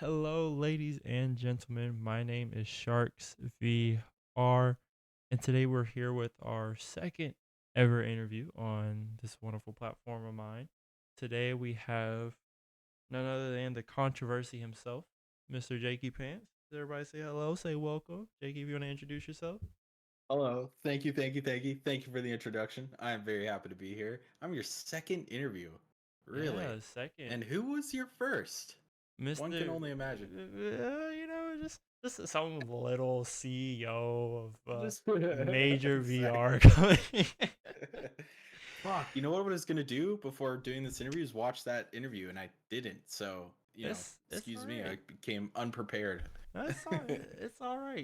Hello, ladies and gentlemen. My name is Sharks VR, and today we're here with our second ever interview on this wonderful platform of mine. Today we have none other than the controversy himself, Mr. JakeyPants. Everybody say hello, say welcome. Jakey, if you want to introduce yourself. Hello. Thank you for the introduction. I am very happy to be here. I'm your second interview. Really? Yeah, second, And who was your first? One can Mr. only imagine. Just some little CEO of Just major exactly. VR company. Fuck. You know what I was gonna do before doing this interview is watch that interview, and I didn't. So, It's all excuse me. I right. became unprepared. That's all. It's all right.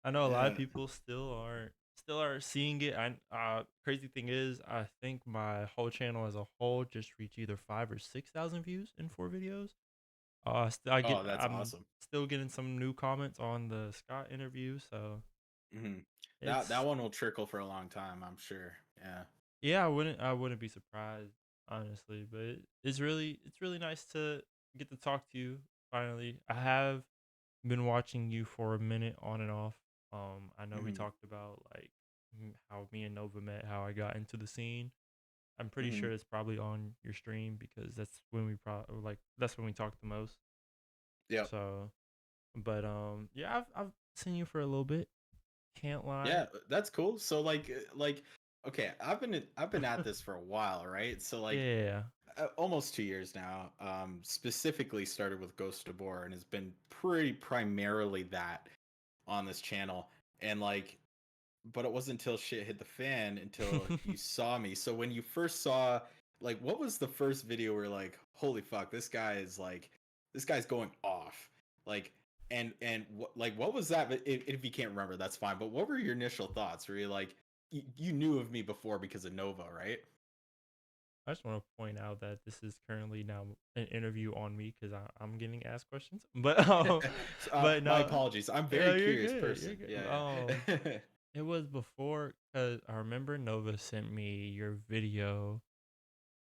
I know a lot of Yeah. people still aren't seeing it. I crazy thing is, I think my whole channel as a whole just reached either 5 or 6 thousand views in 4 videos. Oh, that's I'm awesome. still getting some new comments on the Scott interview. So hmm that it's one will trickle for a long time, I'm sure. Yeah. yeah. I wouldn't be surprised honestly, but it's really nice to get to talk to you finally. I have been watching you for a minute on and off. I know we hmm talked about like how me and Nova met, how I got into the scene. I'm pretty hmm sure it's probably on your stream because that's when we probably like that's when we talked the most. Yep. So, but yeah, I've seen you for a little bit. Can't lie. Yeah, that's cool. So okay, I've been at this for a while, right? So Yeah, almost 2 years now. Specifically started with Ghost of War and has been pretty primarily that on this channel. And but it wasn't until shit hit the fan until you saw me. So when you first saw, what was the first video where holy fuck, this guy's going off. Like what was that? If you can't remember, that's fine. But what were your initial thoughts? Were you you knew of me before because of Nova, right? I just want to point out that this is currently now an interview on me because I'm getting asked questions. But but My no, apologies. I'm a very you're curious good. You're person. good. Yeah. It was before because I remember Nova sent me your video.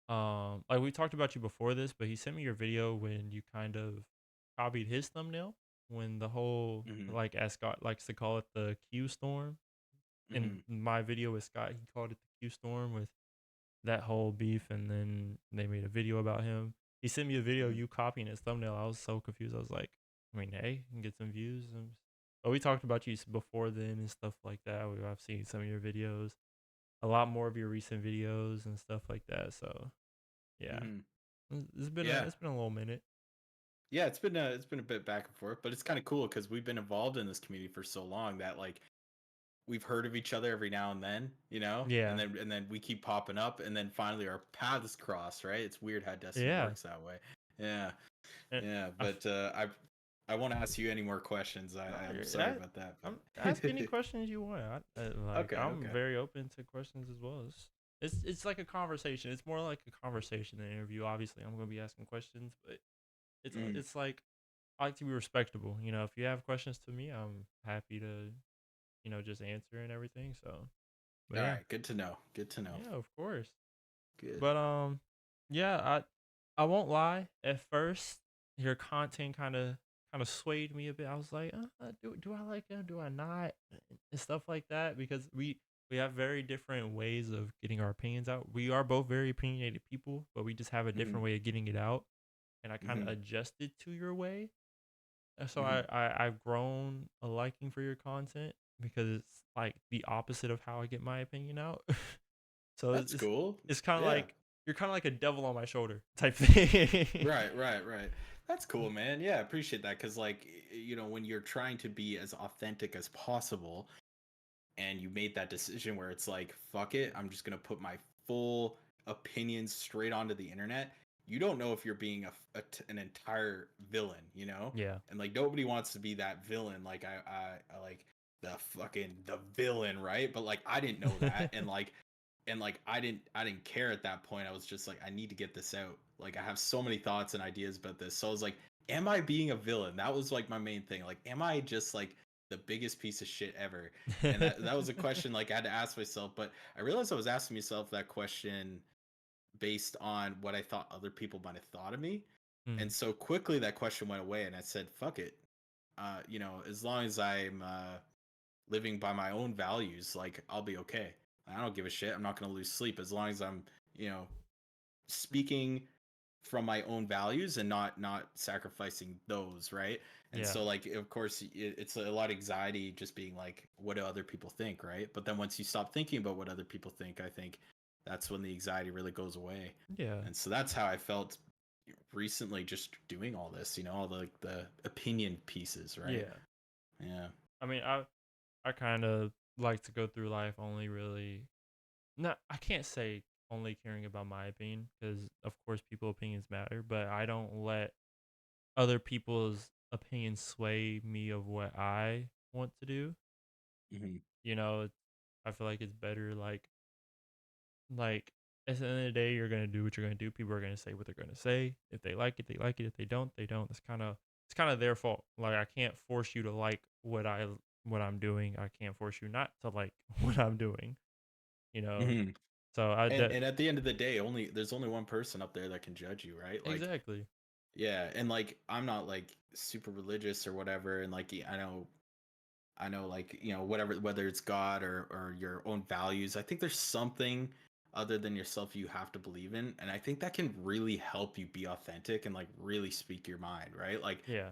Like we talked about you before this, but he sent me your video when you kind of copied his thumbnail when the whole hmm like as Scott likes to call it the Q storm. In hmm my video with Scott, he called it the Q storm with that whole beef, and then they made a video about him. He sent me a video hmm you copying his thumbnail. I was so confused. I was like, I mean, hey, you can get some views. But we talked about you before then and stuff like that. I've seen some of your videos, a lot more of your recent videos and stuff like that. So yeah, hmm it's Yeah. been a little minute. Yeah, it's been a bit back and forth, but it's kind of cool because we've been involved in this community for so long that we've heard of each other every now and then, Yeah, and then we keep popping up, and then finally our paths cross. Right? It's weird how destiny yeah. works that way. Yeah, And yeah. I, But I won't ask you any more questions. no, I'm sorry that about that, but I'm ask any questions you want. okay, I'm okay. very open to questions as well. It's like a conversation. It's more like a conversation than an interview. Obviously, I'm gonna be asking questions, but Mm. it's like I like to be respectable. If you have questions to me, I'm happy to just answer and everything. So, but All yeah, right, good to know. Good to know. yeah, of course. Good. But yeah, I won't lie. At first, your content kind of swayed me a bit. I was like, do I like him? Do I not? And stuff like that because we have very different ways of getting our opinions out. We are both very opinionated people, but we just have a hmm different way of getting it out. And I kind of hmm adjusted to your way. And so hmm I've grown a liking for your content because it's like the opposite of how I get my opinion out. So That's cool. it's kind of Yeah. like you're kind of like a devil on my shoulder type thing. Right. That's cool, man. Yeah, I appreciate that because, when you're trying to be as authentic as possible, and you made that decision where it's like, fuck it, I'm just gonna put my full opinions straight onto the internet. You don't know if you're being an entire villain, Yeah. and nobody wants to be that villain. I like the villain, right? But I didn't know that, and I didn't care at that point. I was just like, I need to get this out. I have so many thoughts and ideas about this. So I was like, am I being a villain? That was my main thing. Am I just the biggest piece of shit ever? And that was a question I had to ask myself. But I realized I was asking myself that question based on what I thought other people might have thought of me. Mm. And so quickly that question went away, and I said, "Fuck it." As long as I'm living by my own values, like I'll be okay. I don't give a shit. I'm not gonna lose sleep as long as I'm, you know, speaking from my own values and not sacrificing those, right? And Yeah. so like of course it's a lot of anxiety just being like, what do other people think, right? But then once you stop thinking about what other people think, I think that's when the anxiety really goes away. Yeah. And so that's how I felt recently, just doing all this, all the opinion pieces, right? Yeah. Yeah. I mean, I kind of like to go through life only really not I can't say only caring about my opinion because of course people opinions matter, but I don't let other people's opinions sway me of what I want to do. Hmm. You know, I feel like it's better like at the end of the day you're gonna do what you're gonna do. People are gonna say what they're gonna say. If they like it, they like it. If they don't, they don't. It's kind of their fault. Like I can't force you to like what I'm doing. I can't force you not to like what I'm doing. You know. Hmm. So And at the end of the day, there's only one person up there that can judge you, right? Like, exactly. yeah, and like I'm not like super religious or whatever, and like I know like whatever, whether it's God or your own values. I think there's something other than yourself you have to believe in, and I think that can really help you be authentic and like really speak your mind, right? Like, Yeah.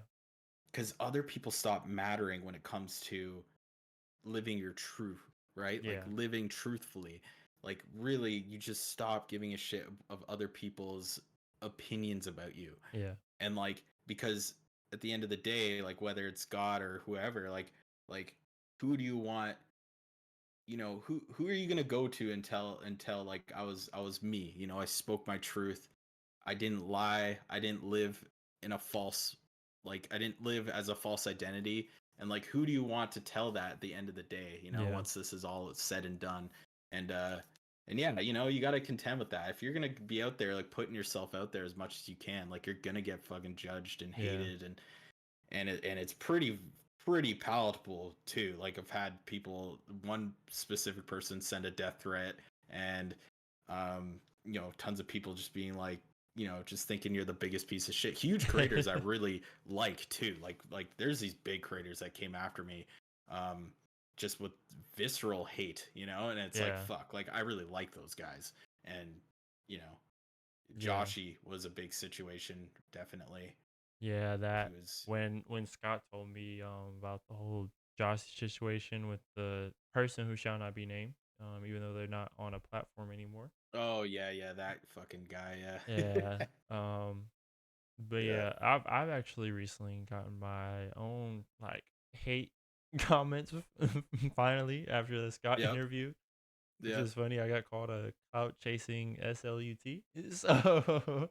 because other people stop mattering when it comes to living your truth, right? Like Yeah. living truthfully. Like really, you just stop giving a shit of other people's opinions about you. Yeah. And like because at the end of the day, like whether it's God or whoever, like who do you want, who are you going to go to until like I was me, I spoke my truth. I didn't lie. I didn't live in a false, like I didn't live as a false identity. And like, who do you want to tell that at the end of the day? Yeah. Once this is all said and done, and and yeah, you got to contend with that. If you're gonna be out there like putting yourself out there as much as you can, like you're gonna get fucking judged and Yeah. hated, and it's pretty palatable too. Like I've had one specific person send a death threat, and tons of people just being like, just thinking you're the biggest piece of shit. Huge creators I really like too. Like there's these big creators that came after me, um, just with visceral hate, and it's like Yeah. fuck. Like I really like those guys, and you know, Yeah. Joshy was a big situation, definitely. Yeah, He that was. when Scott told me about the whole Josh situation with the person who shall not be named, even though they're not on a platform anymore. Oh yeah, yeah, that fucking guy, Yeah. yeah. But Yeah. yeah, I've actually recently gotten my own like hate comments finally after the Scott Yep. interview, which Yep. is funny. I got called a clout chasing SLUT. So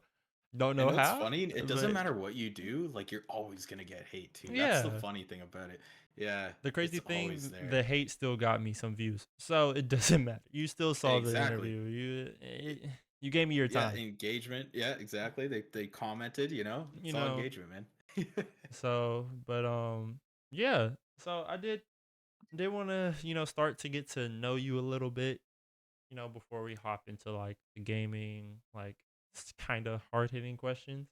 don't And know what's how, funny, it doesn't but matter what you do, like you're always gonna get hate too. That's the yeah. funny thing about it. Yeah, The crazy it's always thing, there. the hate still got me some views, so it doesn't matter. You still saw the Exactly. interview. You gave me your Yeah, time. engagement. Yeah, exactly. They commented, You it's all know. engagement, man. So, but yeah. So I did want to start to get to know you a little bit. Before we hop into like the gaming, like kind of hard hitting questions.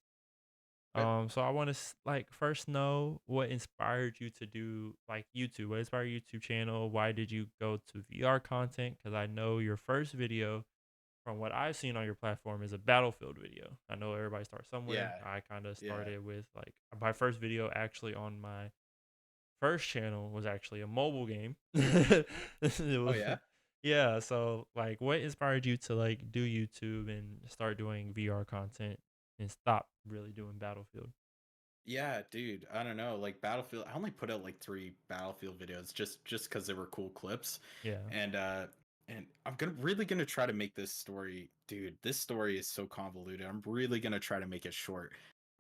Okay. So I want to like first know what inspired you to do like YouTube. What inspired your YouTube channel? Why did you go to VR content? Because I know your first video, from what I've seen on your platform, is a Battlefield video. I know everybody starts somewhere. Yeah. I kind of Yeah. started with like my first video actually on my first channel was actually a mobile game. It Oh was- yeah. yeah. So like, what inspired you to like do YouTube and start doing VR content and stop really doing Battlefield? Yeah, dude. I don't know. Like Battlefield, I only put out like 3 Battlefield videos just because they were cool clips. Yeah. And I'm really gonna try to make this story, dude. This story is so convoluted. I'm really gonna try to make it short.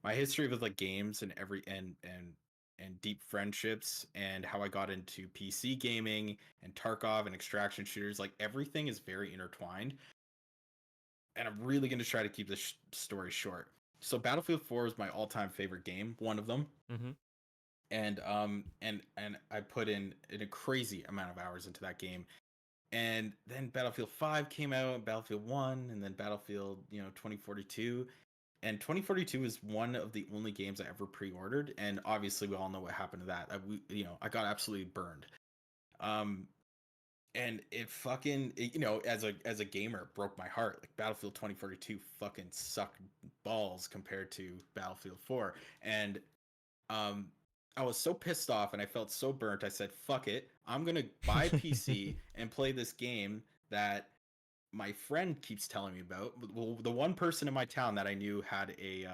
My history with like games and every and deep friendships and how I got into PC gaming and Tarkov and extraction shooters, like everything is very intertwined. And I'm really gonna try to keep this story short. So Battlefield 4 is my all-time favorite game, one of them, Mm-hmm. and I put in a crazy amount of hours into that game. And then Battlefield 5 came out, and Battlefield 1, and then Battlefield, 2042. And 2042 is one of the only games I ever pre-ordered, and obviously we all know what happened to that. I got absolutely burned. Um, and it fucking as a gamer, it broke my heart. Like Battlefield 2042 fucking sucked balls compared to Battlefield 4, and um I was so pissed off and I felt so burnt. I said, "Fuck it. I'm going to buy a PC and play this game that my friend keeps telling me about." Well, the one person in my town that I knew had a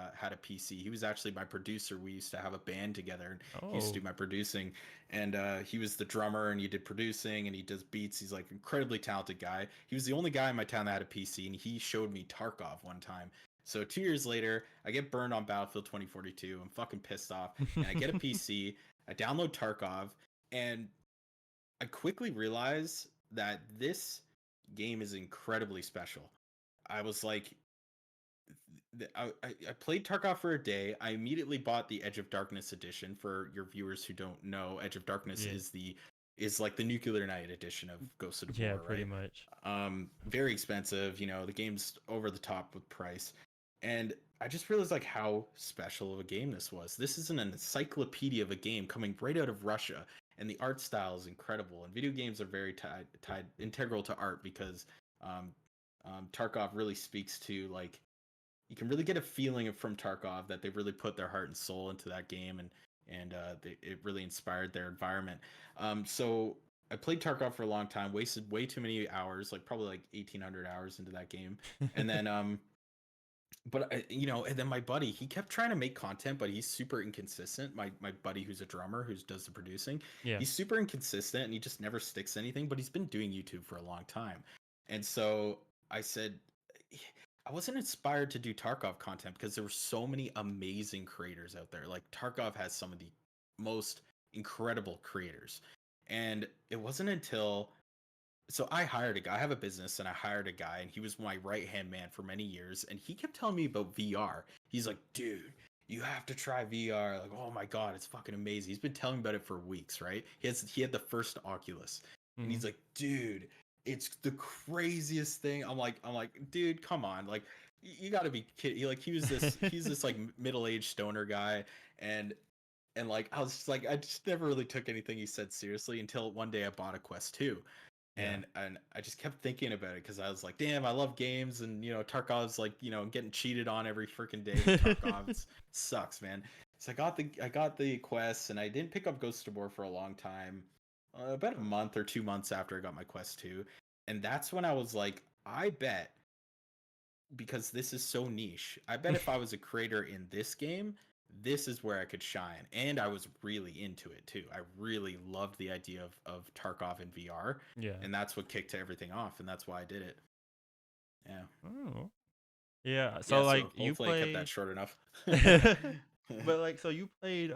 PC. He was actually my producer. We used to have a band together, and he used to Oh. do my producing. And he was the drummer, and he did producing, and he does beats. He's like incredibly talented guy. He was the only guy in my town that had a PC, and he showed me Tarkov one time. So 2 years later, I get burned on Battlefield 2042. I'm fucking pissed off, and I get a PC. I download Tarkov, and I quickly realize that this game is incredibly special. I was like, I played Tarkov for a day. I immediately bought the Edge of Darkness edition. For your viewers who don't know, Edge of Darkness Yeah. is like the Nuclear Night edition of Ghost of the Yeah, Boar, pretty right? much. Very expensive. The game's over the top with price, and I just realized like how special of a game this was. This is an encyclopedia of a game coming right out of Russia, and the art style is incredible. And video games are very tied integral to art because um, Tarkov really speaks to like you can really get a feeling from Tarkov that they really put their heart and soul into that game, and it really inspired their environment. So I played Tarkov for a long time, wasted way too many hours, like probably like 1,800 hours into that game, and then but and then my buddy, he kept trying to make content, but he's super inconsistent. My buddy, who's a drummer, who does the producing, Yeah. he's super inconsistent, and he just never sticks to anything. But he's been doing YouTube for a long time, and so I said, I wasn't inspired to do Tarkov content because there were so many amazing creators out there. Like Tarkov has some of the most incredible creators, and it wasn't until I hired a guy. I have a business and I hired a guy, and he was my right hand man for many years. And he kept telling me about VR. He's like, dude, you have to try VR. Like, oh my god, it's fucking amazing. He's been telling me about it for weeks, right? He had the first Oculus, and Mhm. he's like, dude, it's the craziest thing. I'm like, dude, come on, like, you got to be kidding. Like, he's this like middle aged stoner guy, and like I was just like, I just never really took anything he said seriously until one day I bought a Quest 2, Yeah. and I just kept thinking about it because I was like, damn, I love games, and Tarkov's like, getting cheated on every freaking day with Tarkov. It sucks, man. So I got the Quest, and I didn't pick up Ghost of War for a long time, about a month or 2 months after I got my Quest 2, and that's when I was like, I bet, because this is so niche, I bet if I was a creator in this game, this is where I could shine. And I was really into it too. I really loved the idea of Tarkov in VR. Yeah. And that's what kicked everything off. And that's why I did it. Yeah. Oh. Yeah. Yeah. So like So you hopefully I kept that play short enough. but like so you played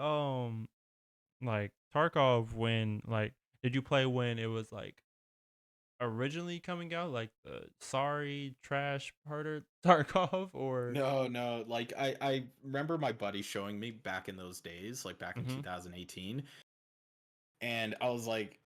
like Tarkov when like did you play when it was like originally coming out like the sorry trash harder Tarkov or No, no. Like I remember my buddy showing me back in those days, like back in Mhm. 2018. And I was like,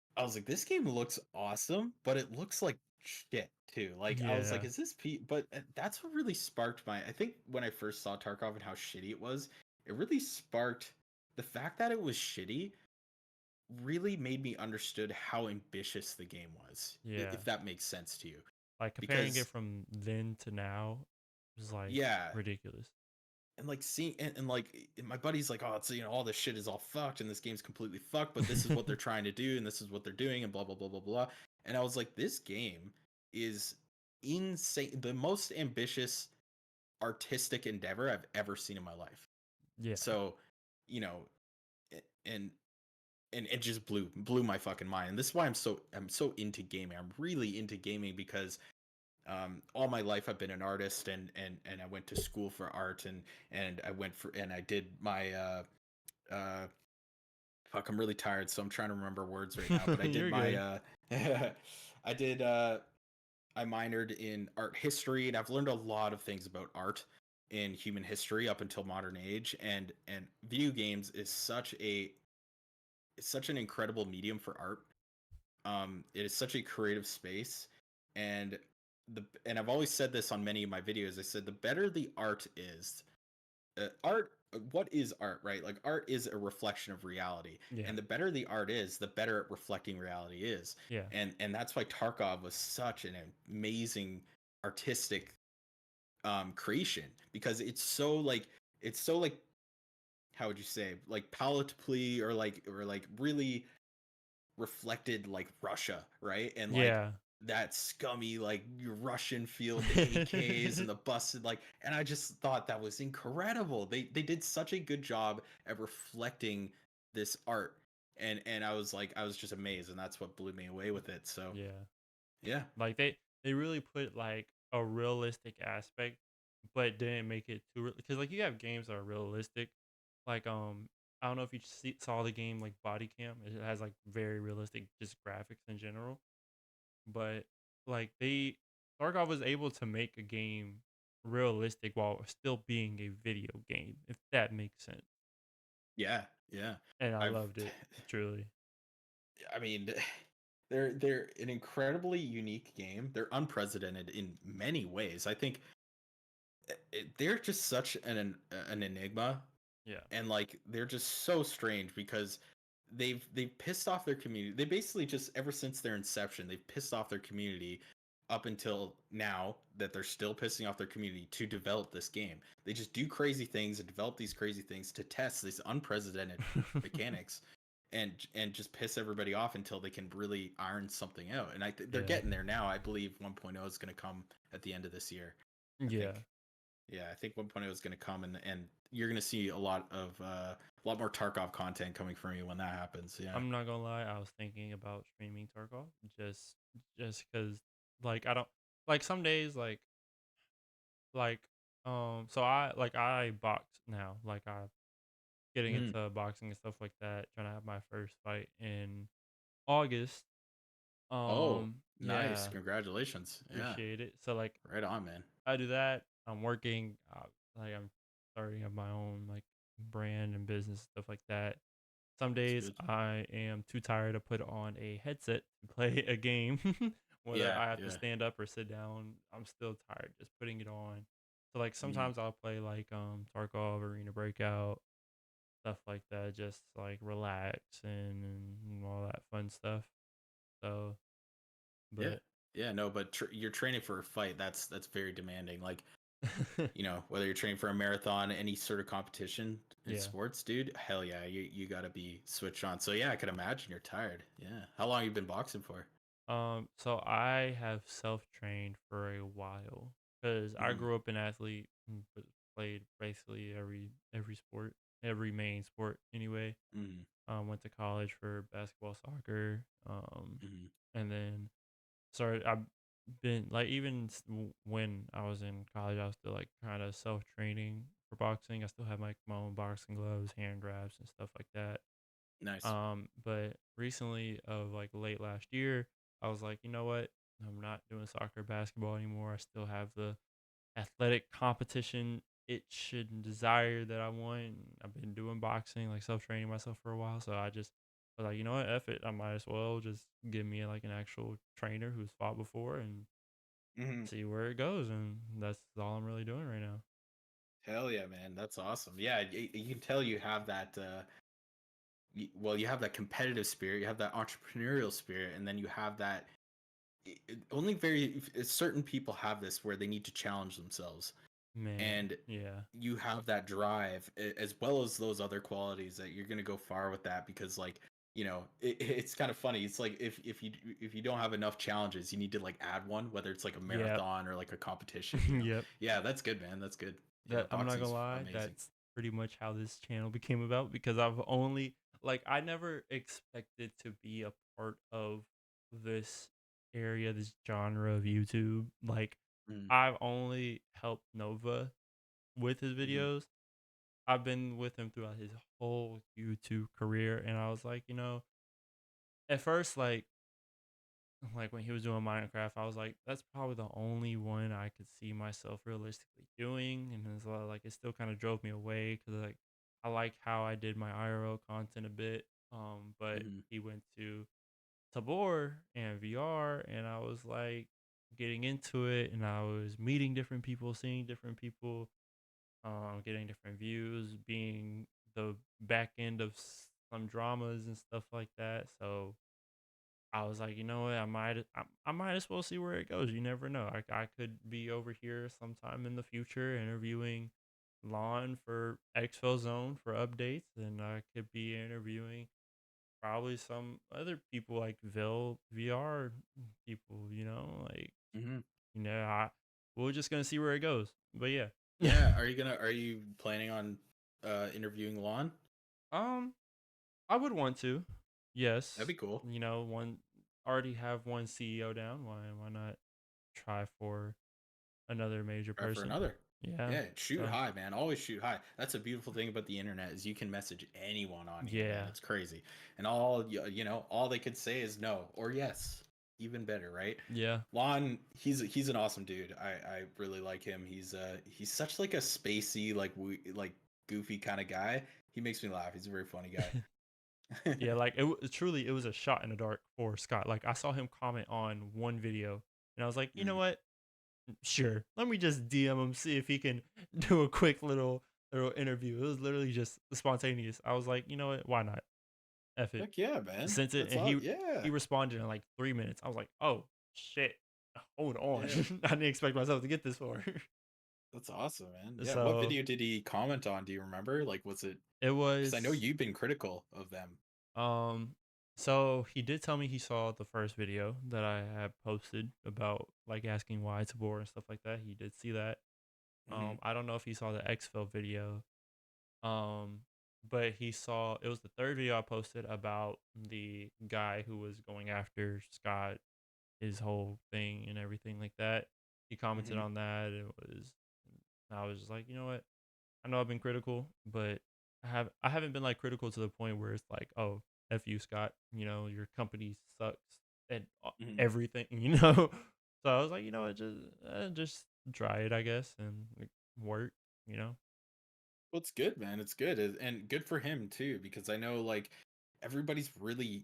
this game looks awesome, but it looks like shit too. Like I was like, Yeah. is this But that's what really sparked my. I think when I first saw Tarkov and how shitty it was, it really sparked the fact that it was shitty. Really made me understood how ambitious the game was, Yeah. if that makes sense to you. Like comparing it Because from then to now is like yeah, ridiculous. and like seeing and like my buddy's like, oh, it's all this shit is all fucked and this game's completely fucked, but this is what they're trying to do and this is what they're doing and blah blah blah blah blah. And I was like, this game is insane, the most ambitious artistic endeavor I've ever seen in my life. Yeah. So, you know, and it just blew my fucking mind. And this is why I'm so into gaming. I'm really into gaming because all my life I've been an artist, and I went to school for art, and I did my uh fuck, I'm really tired, so I'm trying to remember words right now, but I did You're my good. I did I minored in art history, and I've learned a lot of things about art in human history up until modern age, and video games is such an incredible medium for art. It is such a creative space, and I've always said this on many of my videos. I said the better the art is, art. What is art, right? Like art is a reflection of reality, Yeah. and the better the art is, the better at reflecting reality is. Yeah. And that's why Tarkov was such an amazing artistic creation, because it's so like, how would you say, like palatably, or like really reflected like Russia, right? And like Yeah. that scummy like Russian feel, the AKs and the busted like, and I just thought that was incredible. They did such a good job at reflecting this art. And I was just amazed, and that's what blew me away with it. So Yeah. yeah. Like they really put like a realistic aspect, but didn't make it too because like you have games that are realistic, like I don't know if you saw the game like Body Cam. It has like very realistic just graphics in general, but like they Tarkov was able to make a game realistic while still being a video game, if that makes sense. Yeah, yeah. And I I've loved it truly. I mean, they're an incredibly unique game. They're unprecedented in many ways. I think they're just such an enigma, Yeah. and like they're just so strange because they've pissed off their community. They basically just, ever since their inception, they've pissed off their community up until now, that they're still pissing off their community to develop this game. They just do crazy things and develop these crazy things to test these unprecedented mechanics, and just piss everybody off until they can really iron something out. And they're Yeah. getting there now. I believe 1.0 is going to come at the end of this year. I Yeah. think. Yeah, I think 1.0 is going to come, and you're going to see a lot more Tarkov content coming from you when that happens. Yeah. I'm not gonna lie, I was thinking about streaming Tarkov just because like I don't like some days like so I box now. Like I getting Mhm. into boxing and stuff like that, trying to have my first fight in August. Oh, nice. Yeah, Congratulations. Yeah. appreciate it. So like Right on, man. I do that. I'm working like I'm starting up my own like brand and business stuff like that. Some That's days good. I am too tired to put on a headset to play a game. Whether Yeah, I have to yeah. stand up or sit down, I'm still tired just putting it on. So like Mhm. sometimes I'll play like Tarkov, Arena Breakout, stuff like that, just like relax and all that fun stuff. So, Yeah. but Yeah, no, but you're training for a fight. That's very demanding. Like, whether you're training for a marathon, any sort of competition in yeah. sports, dude, hell yeah, you got to be switched on. So yeah, I can imagine you're tired. Yeah. How long you been boxing for? So I have self-trained for a while because I Mhm. grew up an athlete and played basically every sport, every main sport anyway. Mhm. Went to college for basketball, soccer, Mhm. and then started. I've been like even when I was in college, I was still like kind of self-training for boxing. I still have like my own boxing gloves, hand grabs, and stuff like that. Nice. But recently, of like late last year, I was like, you know what? I'm not doing soccer, basketball anymore. I still have the athletic competition itch and desire that I want. And I've been doing boxing, like self training myself for a while. So I just was like, you know what? F it. I might as well just give me like an actual trainer who's fought before and Mhm. see where it goes. And that's all I'm really doing right now. Hell yeah, man. That's awesome. Yeah, you can tell you have that well, you have that competitive spirit, you have that entrepreneurial spirit, and then you have that only very certain people have this, where they need to challenge themselves. Man, And yeah. you have that drive, as well as those other qualities, that you're going to go far with that, because like, it's kind of funny. It's like, if you don't have enough challenges, you need to like add one, whether it's like a Yep. marathon or like a competition. Yep. Yeah, that's good, man. That's good. Yeah, That I'm not gonna boxing's lie, amazing. that's pretty much how this channel became about because I've only like I never expected to be a part of this area, this genre of YouTube. Like Mm-hmm. I've only helped Nova with his Mm-hmm. videos. I've been with him throughout his whole YouTube career and I was like, at first like when he was doing Minecraft, I was like, that's probably the only one I could see myself realistically doing, and it's like it still kind of drove me away because like I like how I did my IRL content a bit, but Mm-hmm. he went to tabor and VR, and I was like getting into it, and I was meeting different people, seeing different people, getting different views, being the back end of some dramas and stuff like that. So I was like, you know what, I might as well see where it goes. You never know. I could be over here sometime in the future interviewing Lon for Exfil Zone for updates, and I could be interviewing probably some other people like Vil VR people. Like Hmm. we're just gonna see where it goes. But yeah, Yeah. Are you planning on interviewing Lon? um, I would want to. That'd Yes, be cool. one already have one CEO down. Why not try for another major Try for person? another. Yeah. Yeah, shoot So high, man. Always shoot high. That's a beautiful thing about the internet is you can message anyone on here, man. yeah, It's crazy, and all they could say is no or yes. Even better, right? yeah, Lon, he's an awesome dude. I really like him. He's such like a spacey, like goofy kind of guy. He makes me laugh. He's a very funny guy. yeah. Like truly, it was a shot in the dark for Scott. Like I saw him comment on one video, and I was like, you know Mm. what? Sure, let me just DM him, see if he can do a quick little interview. It was literally just spontaneous. I was like, you know what? Why not? F it. Heck yeah, man. Sent it, That's and all. he Yeah, responded in like 3 minutes. I was like, oh shit, hold on. yeah. I didn't expect myself to get this far. That's awesome, man. Yeah. What So video did he comment on? Do you remember? Like, was it? it Because I know was you've been critical of them. um. So he did tell me he saw the first video that I had posted about like asking why tabor and stuff like that. He did see that. Hmm. I don't know if he saw the exfil video. Um, but he saw it was the third video I posted about the guy who was going after Scott, his whole thing and everything like that. He commented Hmm. on that. I was just like, you know what? I know I've been critical, but I haven't been like critical to the point where it's like, oh, f you, Scott. Your company sucks and Hmm. everything. So I was like, you know what? Just try it, I guess, and like, work. You know. Well, it's good, man. It's good, and good for him too, because I know like everybody's really,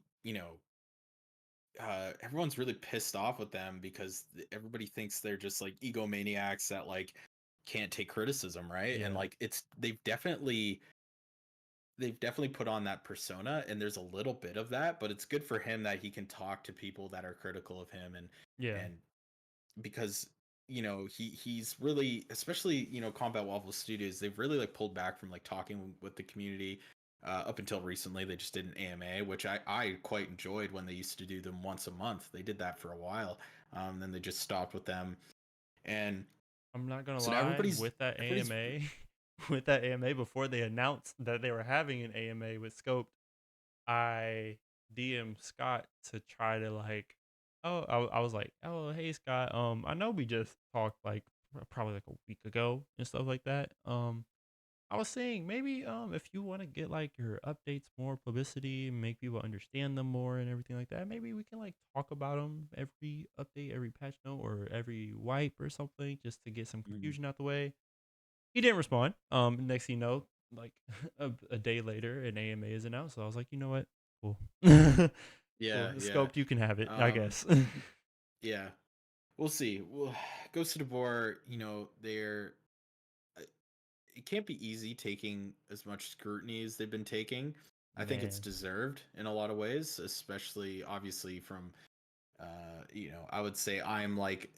everyone's really pissed off with them because everybody thinks they're just like egomaniacs that like can't take criticism, right? And Yeah. like they've definitely put on that persona, and there's a little bit of that, but it's good for him that he can talk to people that are critical of him, Yeah. and because he's really, especially Combat Waffle Studios, they've really like pulled back from like talking with the community. Up until recently they just did an AMA, which I quite enjoyed when they used to do them once a month. They did that for a while, then they just stopped with them. And I'm not gonna so now lie, everybody's with that everybody's AMA, with that AMA before they announced that they were having an AMA with Scoped, I DM Scott to try to like, oh, I was like, oh, hey Scott, I know we just talked like probably like a week ago and stuff like that. I was saying maybe if you want to get like your updates more publicity, make people understand them more and everything like that, maybe we can like talk about them every update, every patch note, or every wipe or something, just to get some Mhm. confusion out the way. He didn't respond. Next thing you know, like a day later, an AMA is announced. So I was like, you know what, cool, cool. Yeah, yeah. Scoped, you can have it, I um guess. yeah, we'll see. Ghost of the Boar, they're uh, it can't be easy taking as much scrutiny as they've been taking. I think it's Man, deserved in a lot of ways, especially obviously from I would say I'm like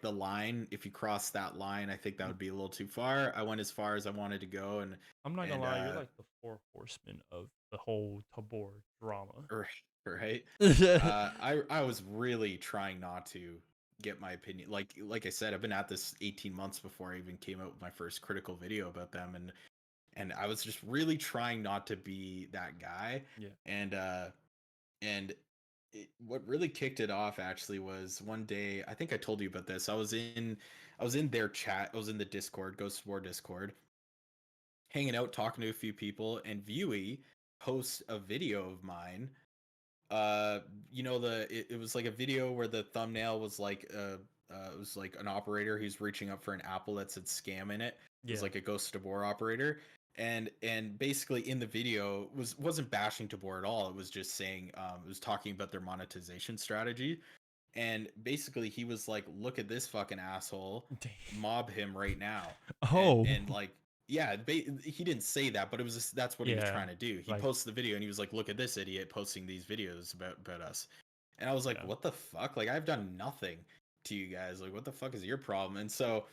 the line. If you cross that line, I think that would be a little too far. I went as far as I wanted to go, and I'm not gonna and lie, you're like the four horsemen of the whole Tabor drama. right, right. I was really trying not to get my opinion. Like I said, I've been at this 18 months before I even came out with my first critical video about them, and I was just really trying not to be that guy. Yeah. And what really kicked it off actually was one day. I think I told you about this. I was in their chat. I was in the Discord, Ghost War Discord, hanging out, talking to a few people, and Viewy posts a video of mine. It was like a video where the thumbnail was like it was like an operator who's reaching up for an apple that said scam in it. It was Yeah. like a Ghost Tabor operator, and basically in the video wasn't bashing Tabor at all. It was just saying it was talking about their monetization strategy, And basically he was like, look at this fucking asshole, Dang. mob him right now. Oh. And like, yeah, he didn't say that, but it was just, that's what he was Yeah. trying to do. He Like, posted the video and he was like, look at this idiot posting these videos about us. And I was like, yeah. what the fuck? Like, I've done nothing to you guys. Like, what the fuck is your problem? And so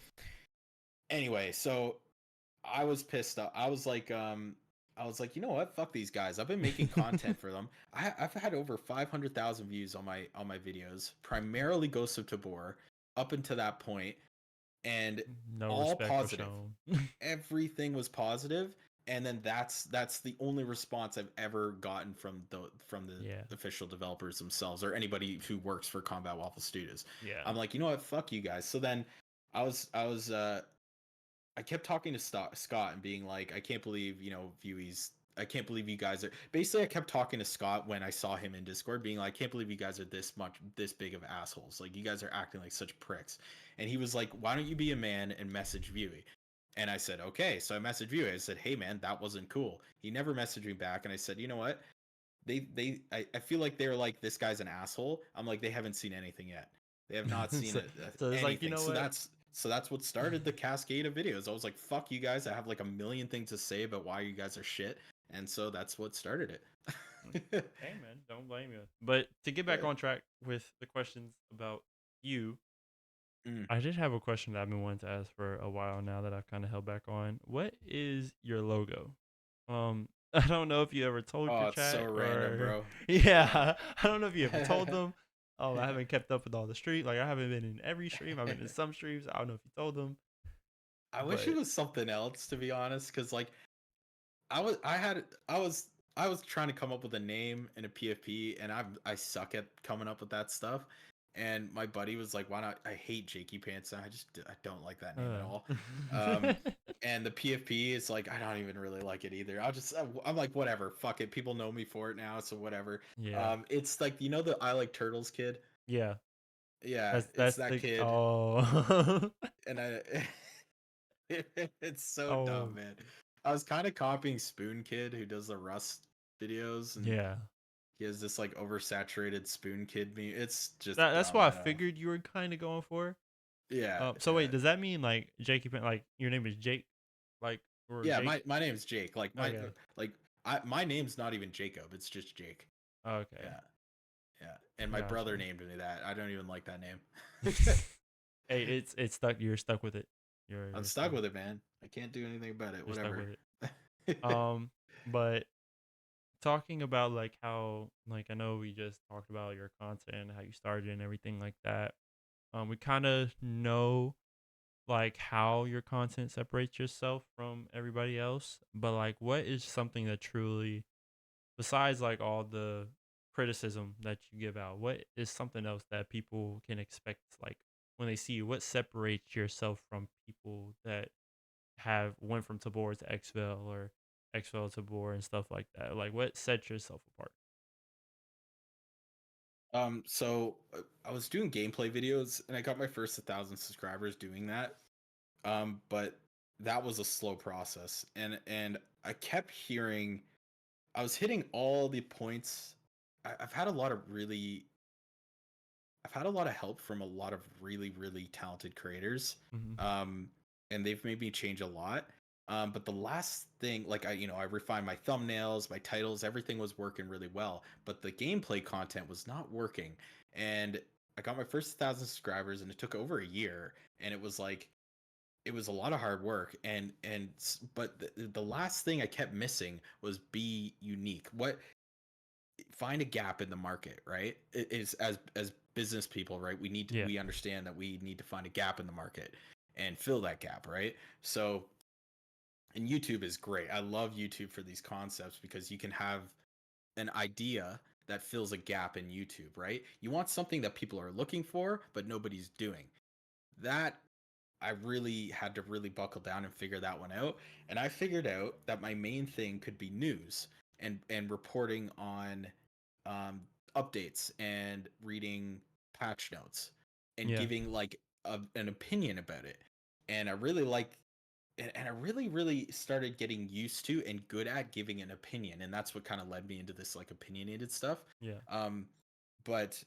anyway, so I was pissed off. I was like, you know what? Fuck these guys. I've been making content for them. I've had over 500,000 views on my videos, primarily Ghost of Tabor, up until that point, and No all respect was positive. shown. Everything was positive, and then that's the only response I've ever gotten from the Yeah. official developers themselves or anybody who works for Combat Waffle Studios. Yeah. I'm like, you know what? Fuck you guys. So then I kept talking to Scott and being like, I can't believe, viewies. I can't believe you guys are. Basically, I kept talking to Scott when I saw him in Discord, being like, I can't believe you guys are this big of assholes. Like, you guys are acting like such pricks. And he was like, why don't you be a man and message Viewy? And I said, okay. So I messaged Viewy. I said, hey, man, that wasn't cool. He never messaged me back. And I said, you know what? I feel like they're like, this guy's an asshole. I'm like, they haven't seen anything yet. They have not seen so, so it's like, you anything. know So what? that's what started the cascade of videos. I was like, fuck you guys. I have like a million things to say about why you guys are shit. And so that's what started it. Hey man, don't blame you. But to get back Yeah. on track with the questions about you, Mm. I did have a question that I've been wanting to ask for a while now that I've kind of held back on. What is your logo? I don't know if you ever told your Oh, it's so chat random, or bro. yeah, I don't know if you ever told them. I haven't kept up with all the stream. Like I haven't been in every stream. I've been in some streams. I don't know if you told them, I wish it but was something else, to be honest, because like I was I had I was trying to come up with a name in a PFP, and I suck at coming up with that stuff. And my buddy was like, "Why not?" I hate JakeyPants. I don't like that name at all. Um, and the PFP is like, I don't even really like it either. I'm like, whatever, fuck it. People know me for it now, so whatever. yeah, It's like, the I Like Turtles kid. yeah. Yeah, it's That's that the kid, oh and I it's so dumb, oh man. I was kind of copying Spoon Kid, who does the Rust videos, and yeah. he has this like oversaturated Spoon Kid meme. It's just That's dumb. what I I don't know. figured you were kind of going for. Yeah, So yeah, wait, does that mean like Jakey like your name is Jake, like or yeah. Jake? My name's Jake. Okay, Like my name's not even Jacob. It's just Jake. okay, Yeah, yeah. And my brother gotcha. named me that. I don't even like that name. Hey, it's stuck. You're stuck with it. I'm You're stuck stuck. with it, man. I can't do anything about it. You're stuck Whatever. with it. But talking about like how like I know we just talked about your content, how you started and everything like that. We kind of know like how your content separates yourself from everybody else, but like what is something that truly, besides like all the criticism that you give out, what is something else that people can expect like when they see you? What separates yourself from people that have went from Tabor to XFL or XFL to Tabor and stuff like that? Like what sets yourself apart? I was doing gameplay videos, and I got my first 1,000 subscribers doing that. But that was a slow process, and I kept hearing I was hitting all the points. I've had a lot of really I've had a lot of help from a lot of really, really talented creators. Mm-hmm. Um, and they've made me change a lot. But the last thing, like I refined my thumbnails, my titles, everything was working really well. But the gameplay content was not working. And I got my first 1,000 subscribers, and it took over a year. And it was like it was a lot of hard work. But the last thing I kept missing was be unique. What find a gap in the market, right? It is as business people, right? Yeah. We understand that we need to find a gap in the market and fill that gap, right? So, and YouTube is great. I love YouTube for these concepts because you can have an idea that fills a gap in YouTube, right? You want something that people are looking for but nobody's doing. That I really had to really buckle down and figure that one out. And I figured out that my main thing could be news and reporting on um, updates and reading patch notes and Yeah. giving like an opinion about it. And I really like and I really, really started getting used to and good at giving an opinion. And that's what kind of led me into this like opinionated stuff. Yeah. Um, but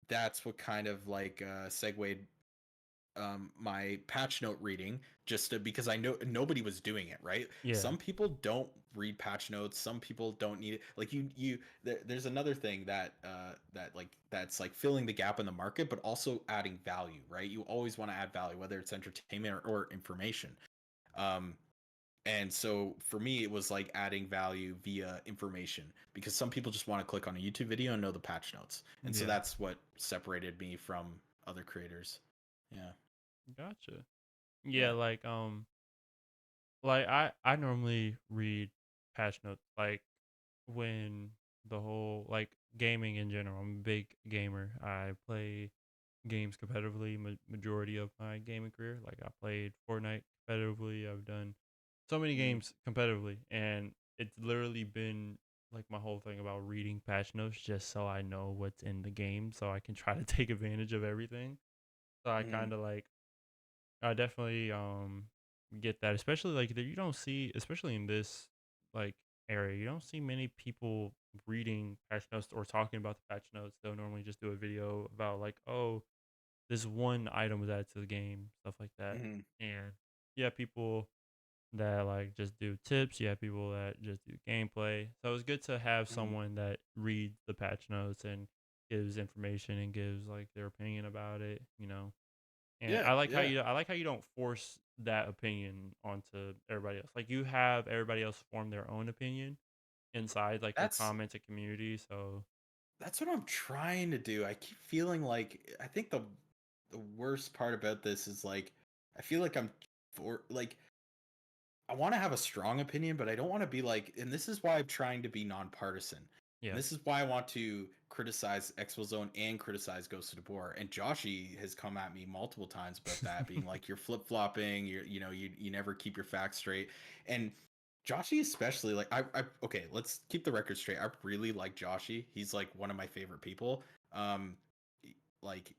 that's what kind of like segued my patch note reading, because I know nobody was doing it, right? Yeah. Some people don't read patch notes, some people don't need it. Like there's another thing that that's like filling the gap in the market, but also adding value, right? You always want to add value, whether it's entertainment or information. um and so for me, it was like adding value via information, because some people just want to click on a YouTube video and know the patch notes. And so Yeah. that's what separated me from other creators. Yeah. Gotcha. Yeah. Yeah, like I normally read patch notes like when the whole like gaming in general. I'm a big gamer. I play games competitively majority of my gaming career. Like I played Fortnite competitively. I've done so many Mm, games competitively, and it's literally been like my whole thing about reading patch notes just so I know what's in the game, so I can try to take advantage of everything. So I mm, kind of like I definitely get that, especially like that you don't see, especially in this like area, you don't see many people reading patch notes or talking about the patch notes. They'll normally just do a video about like, oh, this one item was added to the game, stuff like that. mm, And yeah, people that like just do tips. Yeah, people that just do gameplay. So it's good to have mm. someone that reads the patch notes and gives information and gives like their opinion about it. And Yeah, yeah. I like how you don't force that opinion onto everybody else. Like you have everybody else form their own opinion inside like your That's comments and community. So that's what I'm trying to do. I keep feeling like, I think the worst part about this is like, I feel like I'm for like, I want to have a strong opinion, but I don't want to be like, and this is why I'm trying to be nonpartisan. And yeah. this is why I want to criticize Expo Zone and criticize Ghost of Tabor. And Joshy has come at me multiple times about that, being like, you're flip flopping, you never keep your facts straight. And Joshy especially, like okay, let's keep the record straight. I really like Joshy. He's like one of my favorite people. Um like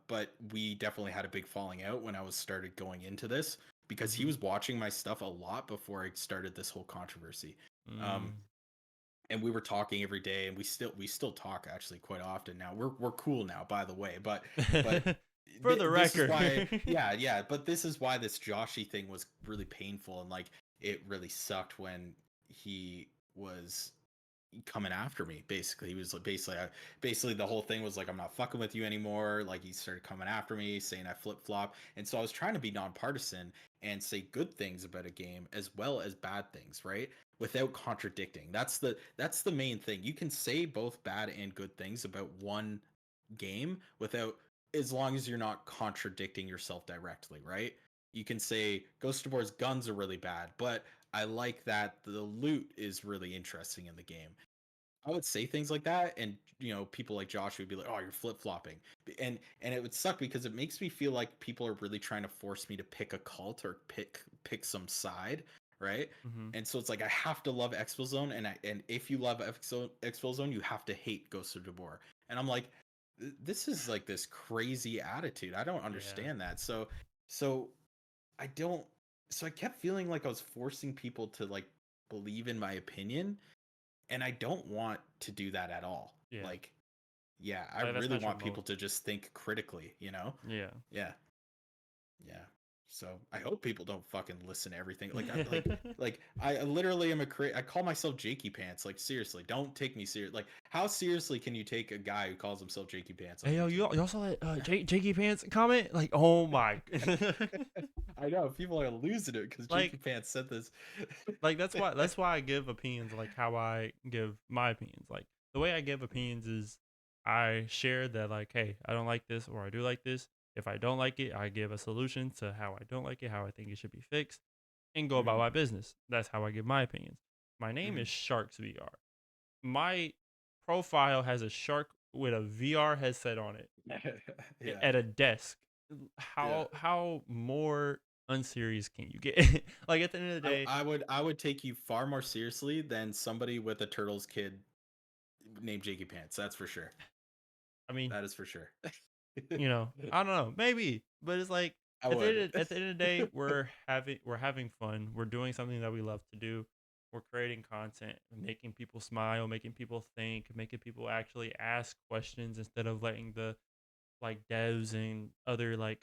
but we definitely had a big falling out when I was started going into this, because he Mm-hmm. was watching my stuff a lot before I started this whole controversy. Um, Mm. and we were talking every day, and we still talk actually quite often now. We're cool now, by the way. But For the this is why, record. yeah. But this is why this Joshy thing was really painful, and like it really sucked when he was coming after me. Basically, he was like, basically the whole thing was like, I'm not fucking with you anymore. Like he started coming after me, saying I flip flop. And so I was trying to be nonpartisan and say good things about a game as well as bad things, right? Without contradicting. That's the main thing. You can say both bad and good things about one game without, as long as you're not contradicting yourself directly, right? You can say Ghost of War's guns are really bad, but I like that the loot is really interesting in the game. I would say things like that, and people like Josh would be like, "Oh, you're flip flopping," and it would suck, because it makes me feel like people are really trying to force me to pick a cult or pick some side, right? Mm-hmm. And so it's like I have to love Expo Zone, and if you love Expo Zone, you have to hate Ghost of Tabor. And I'm like, this is like this crazy attitude. I don't Yeah. understand that. So I don't. So I kept feeling like I was forcing people to like believe in my opinion, and I don't want to do that at all. Yeah. Like, yeah, I Like that's really not your want mode. people to just think critically, you know? Yeah. Yeah, yeah. So I hope people don't fucking listen to everything. Like I literally am I call myself JakeyPants. Like seriously, don't take me serious. Like how seriously can you take a guy who calls himself JakeyPants on Hey yo, YouTube? you saw that JakeyPants comment? Like, oh my, I know people are losing it because like JakeyPants said this. like that's why I give opinions like how I give my opinions. Like the way I give opinions is I share that like, hey, I don't like this or I do like this. If I don't like it, I give a solution to how I don't like it, how I think it should be fixed, and go about Hmm. my business. That's how I give my opinions. My name Hmm. is Sharks VR. My profile has a shark with a VR headset on it Yeah, at a desk. yeah. How more unserious can you get? Like at the end of the I, day, I would I would take you far more seriously than somebody with a turtles kid named Jakey Pants. That's for sure. I mean, That is for sure. I don't know, maybe, but it's like I would. at the end of the day, we're having fun. We're doing something that we love to do. we're creating content, making people smile, making people think, making people actually ask questions instead of letting the like devs and other like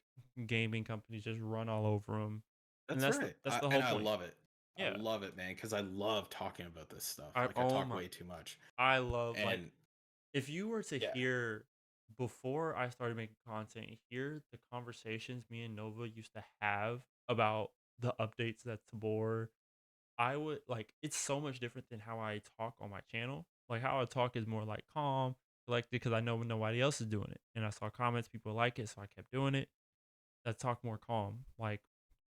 gaming companies just run all over them. And That's right. that's the And whole I point. love it. I Yeah. love it, man, because I love talking about this stuff. I Like I oh talk my way too much. I love like And if you were to yeah, hear before I started making content, hear the conversations me and Nova used to have about the updates that Tabor, I would like it's so much different than how I talk on my channel. Like how I talk is more like calm, like because I know nobody else is doing it. And I saw comments, people like it, so I kept doing it. I talk more calm. Like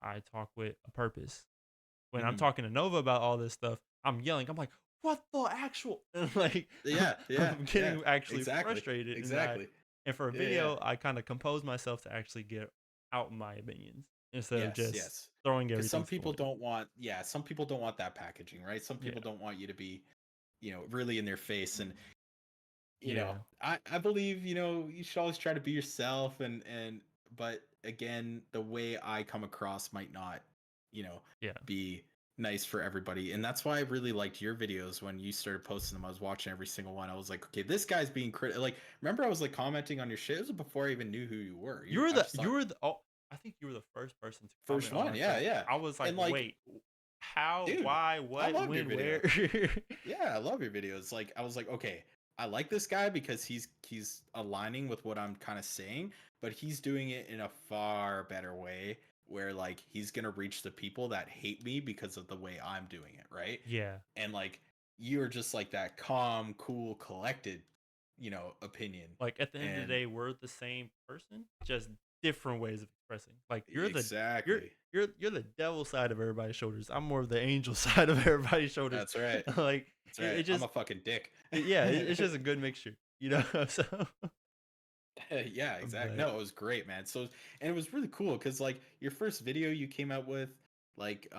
I talk with a purpose. When I'm mhm. talking to Nova about all this stuff, I'm yelling. I'm like, what the actual like Yeah, yeah, I'm yeah. getting actually Exactly. frustrated Exactly. and for a Yeah, yeah. video I kind of compose myself to actually get out my opinions instead of Yes, just yes. throwing Because everything some to the people wind. don't want, yeah, some people don't want that packaging, right? Some Yeah. people don't want you to be, really in their face. And Yeah. I believe, you should always try to be yourself, but again, the way I come across might not, you know, Yeah. be nice for everybody. And that's why I really liked your videos when you started posting them. I was watching every single one. I was like, okay, this guy's being critical. Like, remember I was like commenting on your shit. It was before I even knew who you were. I just thought I think you were the first person to first comment on one. my Yeah, stuff. yeah. I was like, And like, wait, how, dude, why, I what, loved your when, where? videos. Yeah, I love your videos. Like I was like, okay, I like this guy because he's aligning with what I'm kind of saying, but he's doing it in a far better way where like he's going to reach the people that hate me because of the way I'm doing it, right? Yeah. And like you're just like that calm, cool, collected, opinion. Like at the end of the And day, we're the same person, just different ways of expressing. Like exactly. you're the devil side of everybody's shoulders. I'm more of the angel side of everybody's shoulders. That's right. like That's right. it I'm just a fucking dick. yeah, it's just a good mixture, you know. So, Yeah, exactly. but No, it was great, man. So, and it was really cool because like your first video you came out with, like,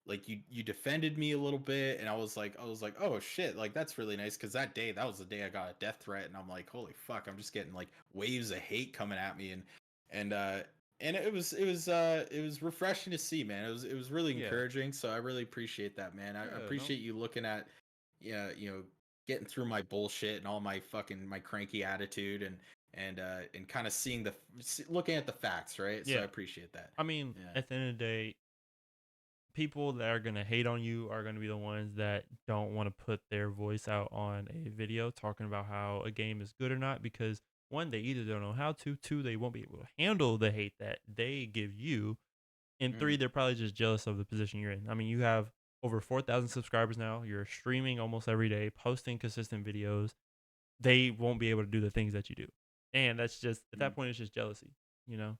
like you defended me a little bit, and I was like, oh shit, like that's really nice because that was the day I got a death threat, and I'm like, holy fuck, I'm just getting like waves of hate coming at me, and uh, and it was refreshing to see, man. It was really yeah, encouraging, so I really appreciate that, man. I yeah, no, appreciate you looking at, yeah, getting through my bullshit and all my cranky attitude and kind of seeing looking at the facts, right? So I yeah. appreciate that. I mean, Yeah. at the end of the day, people that are gonna hate on you are gonna be the ones that don't want to put their voice out on a video talking about how a game is good or not because one, they either don't know how to, two, they won't be able to handle the hate that they give you, and three, Mhm. they're probably just jealous of the position you're in. I mean, you have over 4,000 subscribers now. You're streaming almost every day, posting consistent videos. They won't be able to do the things that you do, and that's just at that Mhm. point, it's just jealousy, you know.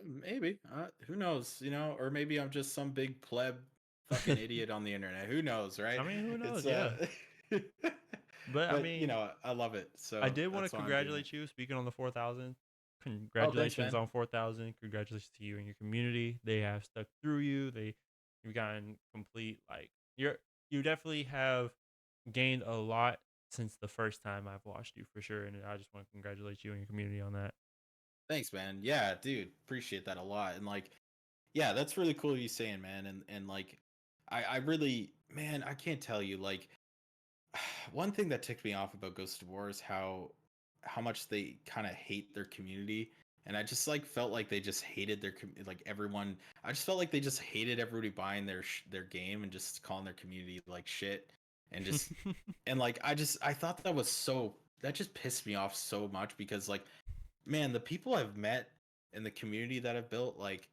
Maybe. Who knows? Or maybe I'm just some big pleb, fucking idiot on the internet. Who knows, I right? mean, who It's knows? Yeah, but I but mean, I love it. I So did want to that's why I'm doing it. congratulate you. Speaking on the 4,000, Oh, thanks, congratulations man. on 4,000. Congratulations to you and your community. They have stuck through you. You've gotten complete like you definitely have gained a lot since the first time I've watched you for sure. And I just want to congratulate you and your community on that. Thanks, man. Yeah, dude, appreciate that a lot. And like, yeah, that's really cool you saying, man. And like, I really, man, I can't tell you like one thing that ticked me off about Ghost of War is how much they kind of hate their community, and I just like felt like they just hated like everyone. I just felt like they just hated everybody buying their game and just calling their community like shit, and just and like I thought that just pissed me off so much because like man, the people I've met in the community that I've built, like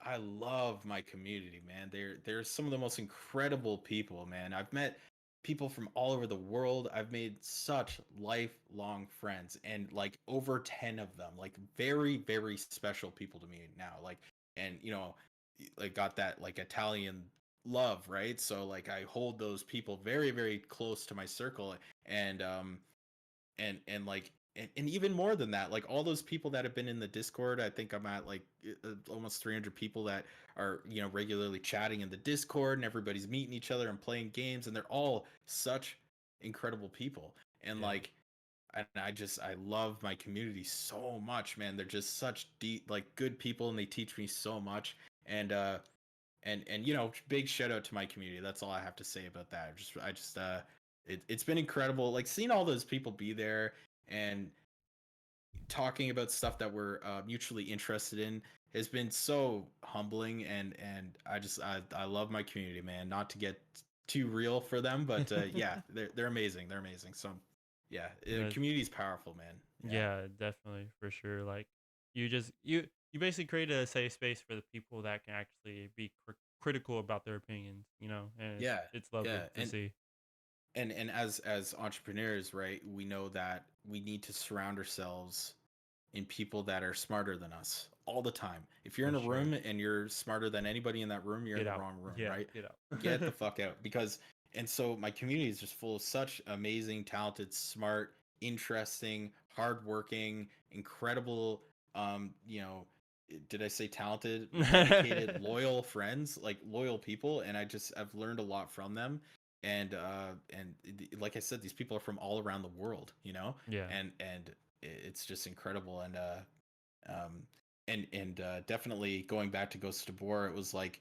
I love my community, man. They're some of the most incredible people, man. I've met people from all over the world. I've made such lifelong friends and like over 10 of them, like very, very special people to me now. Like and like got that like Italian love, right? So like I hold those people very, very close to my circle and like and even more than that, like all those people that have been in the Discord, I think I'm at like almost 300 people that are regularly chatting in the Discord, and everybody's meeting each other and playing games, and they're all such incredible people. And Yeah. like and I love my community so much, man. They're just such deep, like good people, and they teach me so much. And and big shout out to my community. That's all I have to say about that. It's been incredible, like seeing all those people be there and talking about stuff that we're mutually interested in has been so humbling, and I love my community, man. Not to get too real for them, but yeah, they're amazing. They're amazing. So yeah, No, community is powerful, man. Yeah. yeah, definitely for sure. Like you basically create a safe space for the people that can actually be critical about their opinions, and Yeah. it's lovely Yeah. to see. And as entrepreneurs, right, we know that we need to surround ourselves in people that are smarter than us all the time. If you're For in a room sure. and you're smarter than anybody in that room, you're in Get the out. wrong room, Yeah, right? get Get the out. fuck out. Because and so my community is just full of such amazing, talented, smart, interesting, hardworking, incredible, you know, did I say talented, dedicated, loyal friends, like loyal people, and I've learned a lot from them. And like I said, these people are from all around the world, Yeah. and it's just incredible. Um and definitely going back to Ghost of War, it was like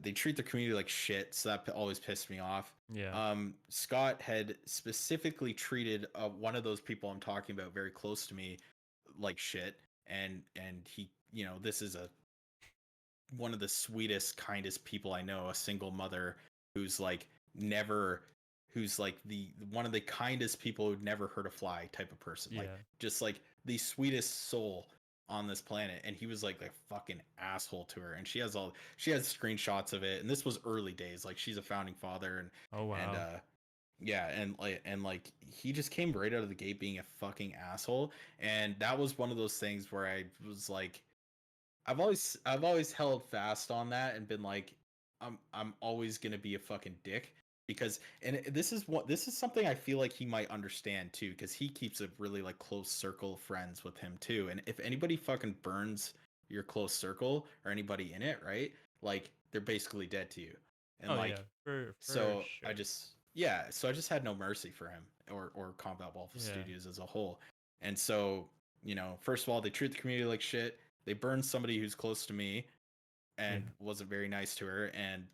they treat the community like shit, so that always pissed me off. Yeah. Scott had specifically treated one of those people I'm talking about very close to me like shit, and he, this is a one of the sweetest, kindest people I know, a single mother who's like never who's like the one of the kindest people who'd never hurt a fly type of person. Like Yeah. just like the sweetest soul on this planet. And he was like a fucking asshole to her. And she has screenshots of it. And this was early days. Like she's a founding father Oh and wow. yeah, and he just came right out of the gate being a fucking asshole. And that was one of those things where I was like, I've always held fast on that and been like, I'm always gonna be a fucking dick, because and this is something I feel like he might understand too, because he keeps a really like close circle of friends with him too. And if anybody fucking burns your close circle or anybody in it, right? Like they're basically dead to you. And Oh yeah, like for so I sure. just yeah, so I just had no mercy for him or Combat Waffle Yeah. Studios as a whole. And so, first of all, they treat the community like shit. They burned somebody who's close to me Yeah. and wasn't very nice to her, and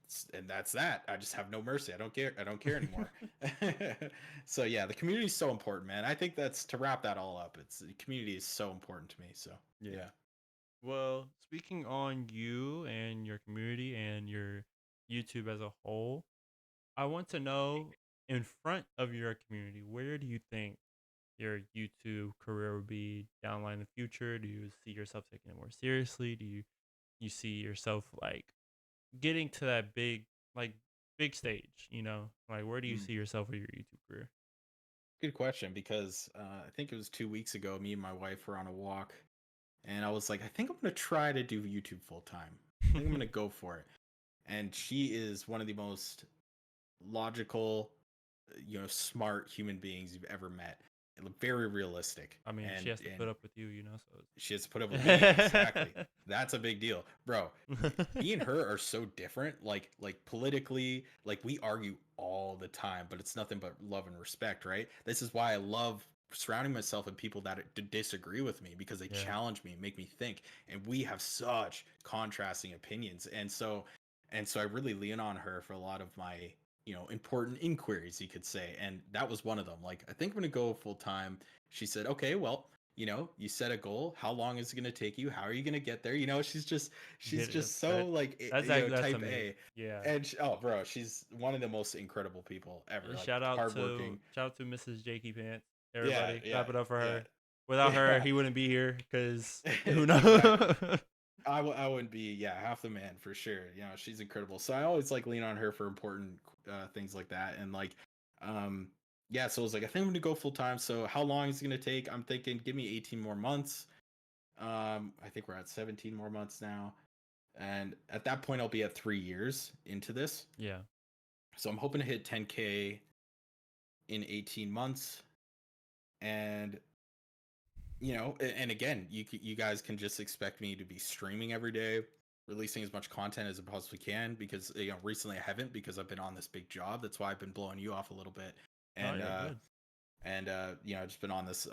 that's that. I just have no mercy. I don't care anymore. So yeah, the community is so important, man. I think that's to wrap that all up. It's the community is so important to me. So Yeah. yeah. Well, speaking on you and your community and your YouTube as a whole, I want to know, in front of your community, where do you think your YouTube career would be down the line in the future? Do you see yourself taking it more seriously? Do you see yourself like getting to that big stage, Like where do you Mm. see yourself with your YouTube career? Good question, because I think it was 2 weeks ago. Me and my wife were on a walk, and I was like, I think I'm gonna try to do YouTube full time. I think I'm gonna go for it. And she is one of the most logical, smart human beings you've ever met. Very realistic, I mean, she and has to put up with you, so she has to put up with me. Exactly. it's That's a big deal, bro. Me and her are so different. Like politically, like we argue all the time, but it's nothing but love and respect, right? This is why I love surrounding myself with people that disagree with me, because they yeah. challenge me, make me think, and we have such contrasting opinions. And so I really lean on her for a lot of my important inquiries, you could say, and that was one of them. Like, I think I'm gonna go full time. She said, okay, well, you set a goal. How long is it going to take you? How are you going to get there? She's Get it. just so like, That's type amazing. A. Yeah. And oh, bro, she's one of the most incredible people ever. And Like hardworking. shout out to Mrs. JakeyPants. Yeah, Everybody, yeah, clap it up for yeah, her. Without her, yeah. he wouldn't be here because who Exactly. knows? I wouldn't be, yeah, half the man for sure. She's incredible. So I always like lean on her for important things like that. And like, um, yeah. So I was like, I think I'm gonna go full time. So how long is it gonna take? I'm thinking, give me 18 more months. I think we're at 17 more months now, and at that point, I'll be at 3 years into this. Yeah. So I'm hoping to hit 10K in 18 months, and and again, you guys can just expect me to be streaming every day, releasing as much content as I possibly can, because recently I haven't, because I've been on this big job. That's why I've been blowing you off a little bit, Oh and yeah, good. I've just been on this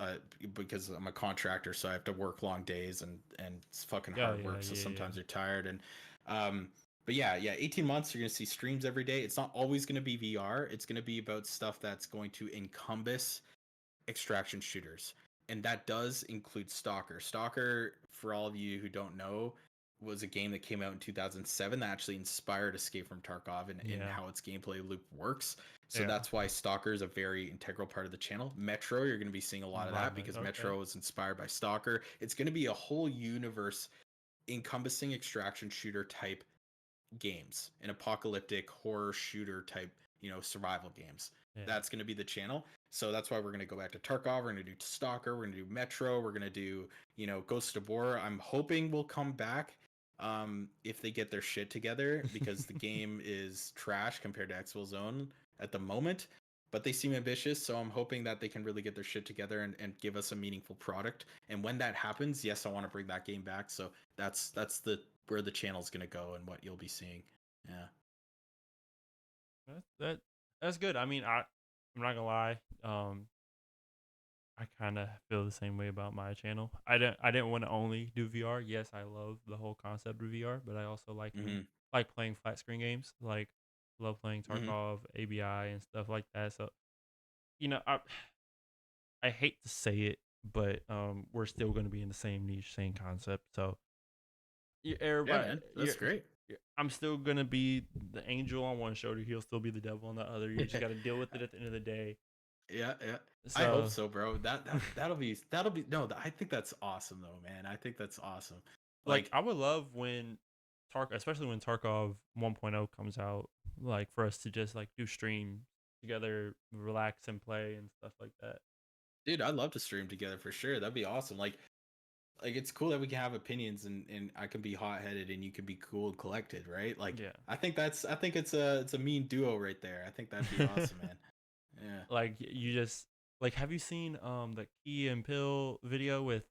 because I'm a contractor, so I have to work long days, and it's fucking Yeah, hard yeah, work. So yeah, yeah. sometimes you're tired, and um But yeah, 18 months, you're going to see streams every day. It's not always going to be VR. It's going to be about stuff that's going to encompass extraction shooters. And that does include Stalker. Stalker, for all of you who don't know, was a game that came out in 2007 that actually inspired Escape from Tarkov and Yeah. how its gameplay loop works. So Yeah. that's why Stalker is a very integral part of the channel. Metro, you're going to be seeing a lot of that because Okay. Metro was inspired by Stalker. It's going to be a whole universe encompassing extraction shooter type games, an apocalyptic horror shooter type, survival games. Yeah. That's going to be the channel. So that's why we're going to go back to Tarkov. We're going to do Stalker. We're going to do Metro. We're going to do, Ghost of War. I'm hoping will come back if they get their shit together because the game is trash compared to Exfil Zone at the moment. But they seem ambitious, so I'm hoping that they can really get their shit together and give us a meaningful product. And when that happens, yes, I want to bring that game back. So that's the where the channel's gonna go and what you'll be seeing. Yeah. That that's good. I mean, I'm not gonna lie. I kind of feel the same way about my channel. I didn't want to only do VR. Yes, I love the whole concept of VR, but I also Mm-hmm. like playing flat screen games. Like love playing Mm-hmm. Tarkov, ABI, and stuff like that. So I hate to say it, but we're still going to be in the same niche, same concept. So Yeah, everybody, man. That's great. I'm still gonna be the angel on one shoulder. He'll still be the devil on the other. You just got to deal with it at the end of the day. Yeah. I hope So so, bro. That'll be no. I think that's awesome, though, man. I think that's awesome. like Like, I would love when especially when Tarkov 1.0 comes out, like for us to just like do stream together, relax and play and stuff like that. dude, I'd love to stream together for sure. That'd be awesome. Like it's cool that we can have opinions and I can be hot headed and you can be cool and collected, right? Like Yeah. I think it's a mean duo right there. I think that'd be awesome, man. Yeah. Like you just like have you seen the Key and Pill video with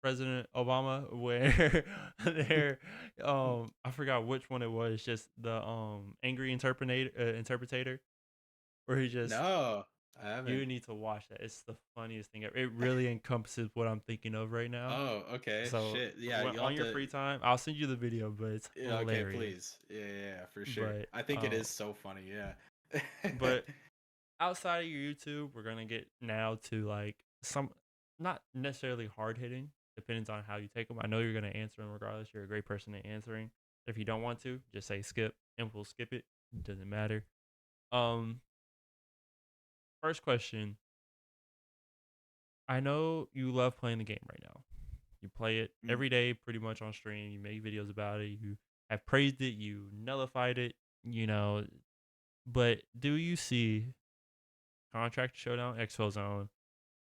President Obama where they're I forgot which one it was, just the angry interpreter where he just No, I haven't. you need to watch that. It's the funniest thing ever. It really encompasses what I'm thinking of right now. Oh, okay. So Shit. Yeah, when, you'll on have your to. free time, I'll send you the video, but it's Yeah, okay, hilarious. please. Yeah, for sure. But I think it is so funny. Yeah. but outside of your YouTube, we're gonna get now to like some not necessarily hard hitting, depends on how you take them. I know you're gonna answer them regardless. You're a great person at answering. If you don't want to, just say skip, and we'll skip it. Doesn't matter. Um, First question. I know you love playing the game right now. You play it Mm. every day, pretty much on stream. You make videos about it. You have praised it. You nullified it. You know, but do you see Contract Showdown, Expo Zone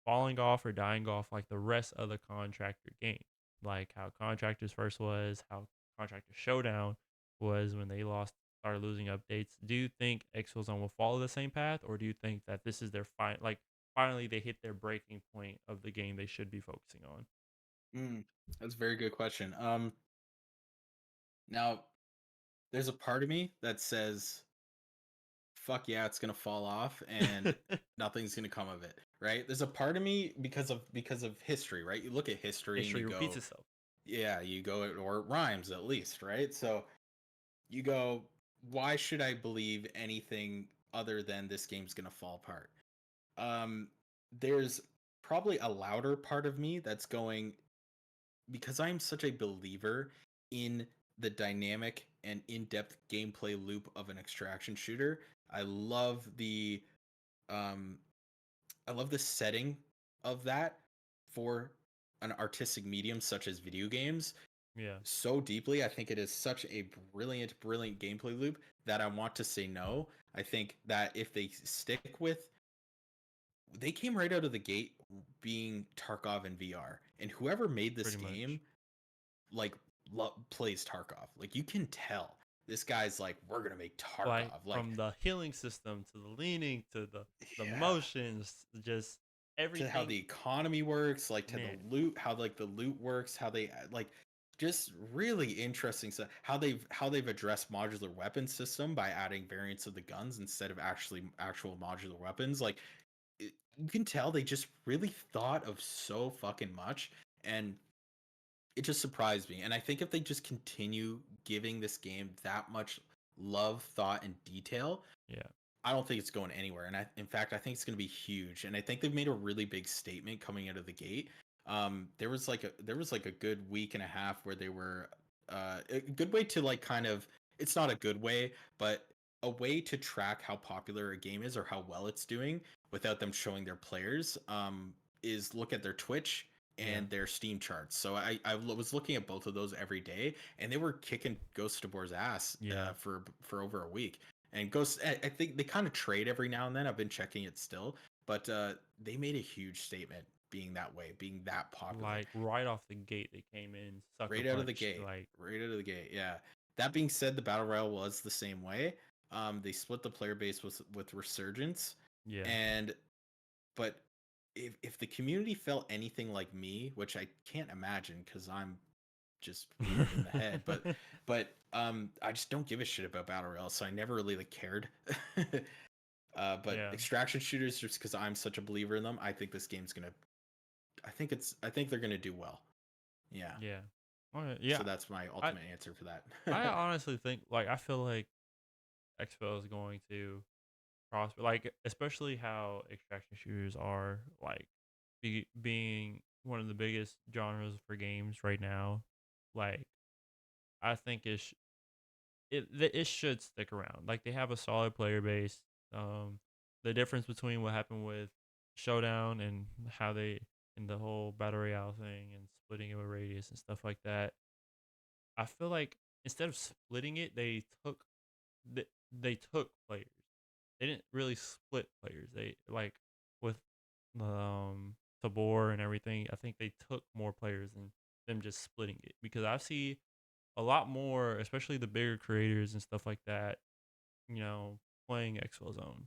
falling off or dying off like the rest of the Contractor game? Like how Contractors first was, how Contractor Showdown was when they started losing updates. Do you think Expo Zone will follow the same path, or do you think that this is their finally they hit their breaking point of the game they should be focusing on? Mm. That's a very good question. Now there's a part of me that says fuck yeah, it's gonna fall off and nothing's gonna come of it, right? There's a part of me because of history, right? You look at history and you History repeats go, itself. yeah, you go, or it rhymes at least, right? So you go, why should I believe anything other than this game's gonna fall apart? Um, there's probably a louder part of me that's going, because I'm such a believer in the dynamic and in-depth gameplay loop of an extraction shooter. I love the um I love the setting of that for an artistic medium such as video games Yeah, so deeply. I think it is such a brilliant gameplay loop that I want to say no. I think that if they stick with, they came right out of the gate being Tarkov in VR, and whoever made this pretty game much. like plays Tarkov. Like you can tell this guy's like, we're gonna make Like Tarkov. Like, from the healing system to the leaning to the yeah, motions, just to how everything. the economy works, like to the Man, loot, how like the loot works, how they like just really interesting stuff. How they've addressed modular weapon system by adding variants of the guns instead of actual modular weapons. Like you can tell they just really thought of so fucking much. And it just surprised me. And I think if they just continue giving this game that much love, thought, and detail, Yeah. I don't think it's going anywhere. And in fact, I think it's going to be huge. And I think they've made a really big statement coming out of the gate. There was like a good week and a half where they were a good way to like kind of, it's not a good way, but a way to track how popular a game is or how well it's doing without them showing their players, is look at their Twitch Yeah. and their Steam charts. So I was looking at both of those every day, and they were kicking Ghost of War's ass Yeah. for over a week. And Ghost, I think they kind of trade every now and then. I've been checking it still, but they made a huge statement being that way, being that popular Like right off the gate, they came in sucker right out of the punched. gate. Like, Right out of the gate. Yeah. That being said, the battle royale was the same way. They split the player base with Resurgence, yeah. and but if the community felt anything like me, which I can't imagine because I'm just weird in the head, but I just don't give a shit about battle royale, so I never really like cared. But Yeah. extraction shooters, just because I'm such a believer in them, I think this game's gonna. I think they're gonna do well. Yeah. Yeah. Okay. So Yeah. that's my I ultimate answer for I that. honestly think like I feel like Expo is going to prosper. Like especially how extraction shooters are like being one of the biggest genres for games right now. Like I think it should stick around. Like they have a solid player base. Um, the difference between what happened with Showdown and how they and the whole battle royale thing and splitting it with radius and stuff like that. I feel like instead of splitting it, they took players. They didn't really split players. They like with tabor and everything. I think they took more players than them just splitting it because I see a lot more, especially the bigger creators and stuff like that, you know, playing Expo Zone.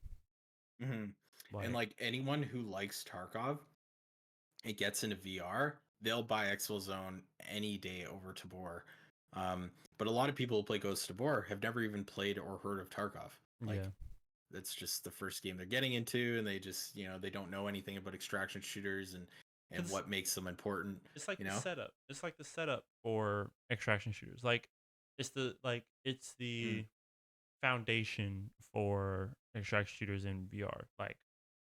hmm And Like, like anyone who likes Tarkov and gets into VR, they'll buy Exfil Zone any day over Tabor. But a lot of people who play Ghost Tabor have never even played or heard of Tarkov. yeah, Like that's just the first game they're getting into, and they just they don't know anything about extraction shooters and because what makes them important. it's like You the know. setup. It's like the setup for extraction shooters. It's Mm. the foundation for extraction shooters in VR. Like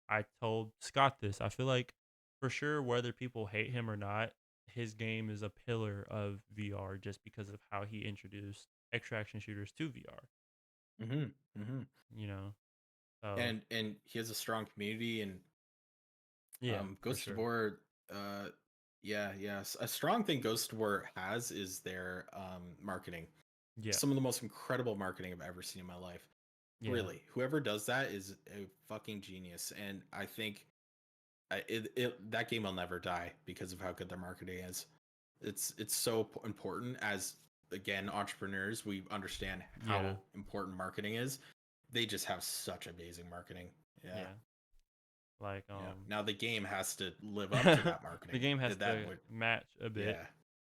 I told Scott this. I feel like for sure whether people hate him or not, his game is a pillar of VR just because of how he introduced extraction shooters to VR. hmm hmm You know, so And he has a strong community, and yeah, for Ghost of sure. War, yeah, yes. A strong thing Ghost of War has is their marketing. Yeah, Some of the most incredible marketing I've ever seen in my life. yeah. Really, whoever does that is a fucking genius, and I think that game will never die because of how good their marketing is. It's so important. As again, entrepreneurs, we understand Yeah, how important marketing is. They just have such amazing marketing. Yeah. yeah. Like Yeah. Now the game has to live up to that the marketing. game has That to would, match a bit, yeah.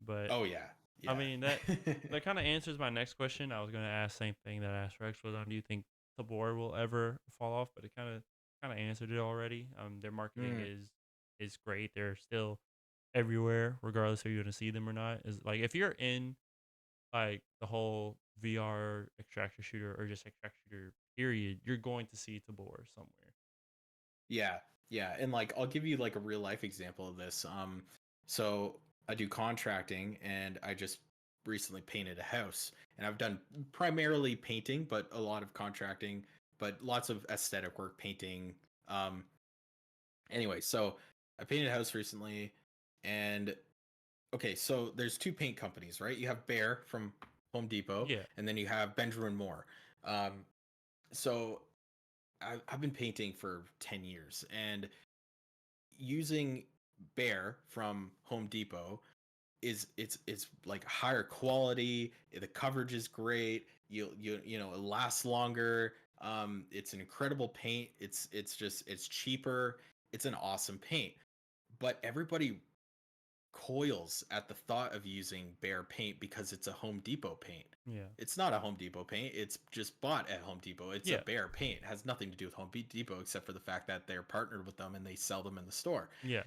but Oh yeah. I Yeah. mean that kind of answers my next question. I was going to ask same thing that I asked Rex was on. Do you think Tabor will ever fall off? But it kind of answered it already. Their marketing Mm. is great. They're still everywhere, regardless if you're going to see them or not. Is like if you're in like the whole VR extraction shooter or just extraction shooter period, you're going to see Tabor somewhere. Yeah. Yeah. And like I'll give you like a real life example of this. So I do contracting, and I just recently painted a house, and I've done primarily painting, but a lot of contracting, but lots of aesthetic work, painting. Um anyway, so I painted a house recently, and okay, so there's two paint companies, right? You have Bear from Home Depot, Yeah, and then you have Benjamin Moore. Um, so I've been painting for 10 years, and using Bear from Home Depot it's like higher quality. The coverage is great. It lasts longer. It's an incredible paint. It's cheaper. It's an awesome paint. But everybody coils at the thought of using Bear paint because it's a Home Depot paint. yeah, It's not a Home Depot paint. It's just bought at Home Depot. It's a yeah, Bear paint. It has nothing to do with Home Depot except for the fact that they're partnered with them and they sell them in the store. yeah.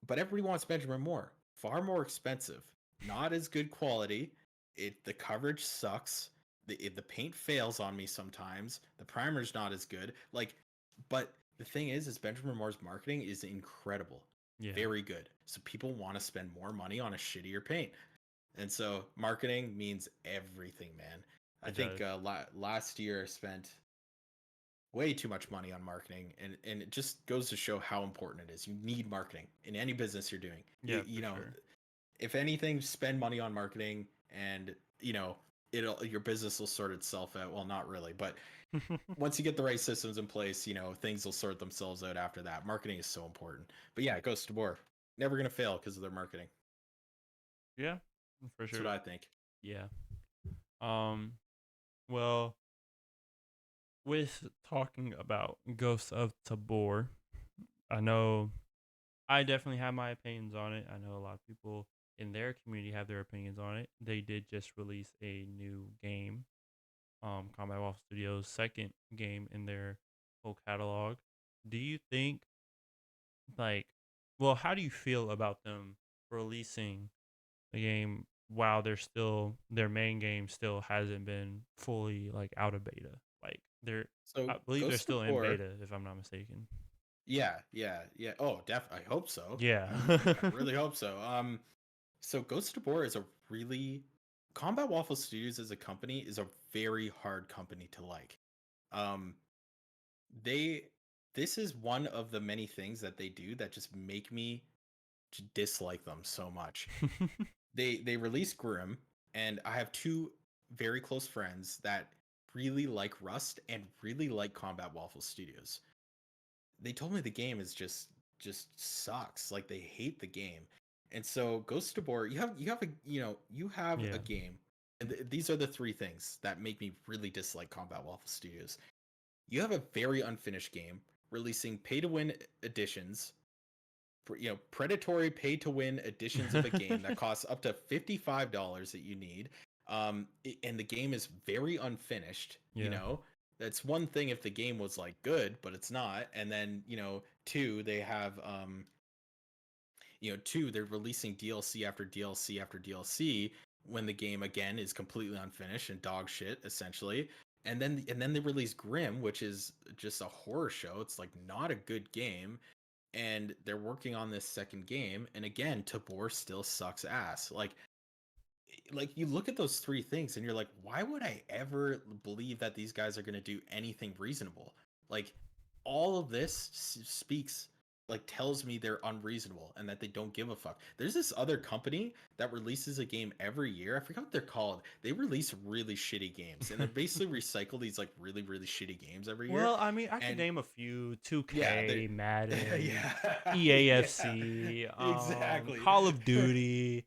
But everybody wants Benjamin Moore. Far more expensive. not as good quality. The coverage sucks. The paint fails on me sometimes. The primer's not as good. Like, but the thing is Benjamin Moore's marketing is incredible, Yeah, very good. So people want to spend more money on a shittier paint, and so marketing means everything, man. I it think does. last year I spent way too much money on marketing, and it just goes to show how important it is. You need marketing in any business you're doing. Yeah, You for know, sure. if anything, spend money on marketing, and it'll your business will sort itself out. Well, not really, but once you get the right systems in place, things will sort themselves out after that. Marketing is so important. But yeah, it goes to war. Never gonna fail because of their marketing. Yeah, for That's what sure. I think. Yeah. Um. Well, with talking about Ghosts of Tabor, I know I definitely have my opinions on it. I know a lot of people in their community have their opinions on it. They did just release a new game, Combat Wolf Studios' second game in their whole catalog. Do you think, like, well, how do you feel about them releasing the game while their main game still hasn't been fully like out of beta? Like, So I believe they're Ghost still of in War. beta, if I'm not mistaken. Yeah, yeah, yeah. Oh, I hope so. Yeah. I really hope so. So Ghost of War is a really Combat Waffle Studios as a company is a very hard company to like. Um, they this is one of the many things that they do that just make me dislike them so much. They release Grim, and I have two very close friends that really like Rust and really like Combat Waffle Studios. They told me the game is just sucks. Like they hate the game. And so Ghost of War, you have a Yeah. game. And these are the three things that make me really dislike Combat Waffle Studios. You have a very unfinished game releasing pay to win editions, predatory pay to win editions of a game that costs up to $55 that you need. And the game is very unfinished. Yeah. That's one thing if the game was like good, but it's not. And then two, they have two, they're releasing DLC after DLC after DLC when the game again is completely unfinished and dog shit essentially. And then they release Grim, which is just a horror show. It's like not a good game, and they're working on this second game, and again Tabor still sucks ass. Like you look at those three things and you're like, why would I ever believe that these guys are going to do anything reasonable? Like all of this speaks, like tells me they're unreasonable and that they don't give a fuck. There's this other company that releases a game every year. I forgot what they're called. They release really shitty games and they basically recycle these like really really shitty games every year. Well, I mean, I could And name a few: yeah, they 2K, Madden, yeah, yeah, EAFC, exactly. Call of Duty.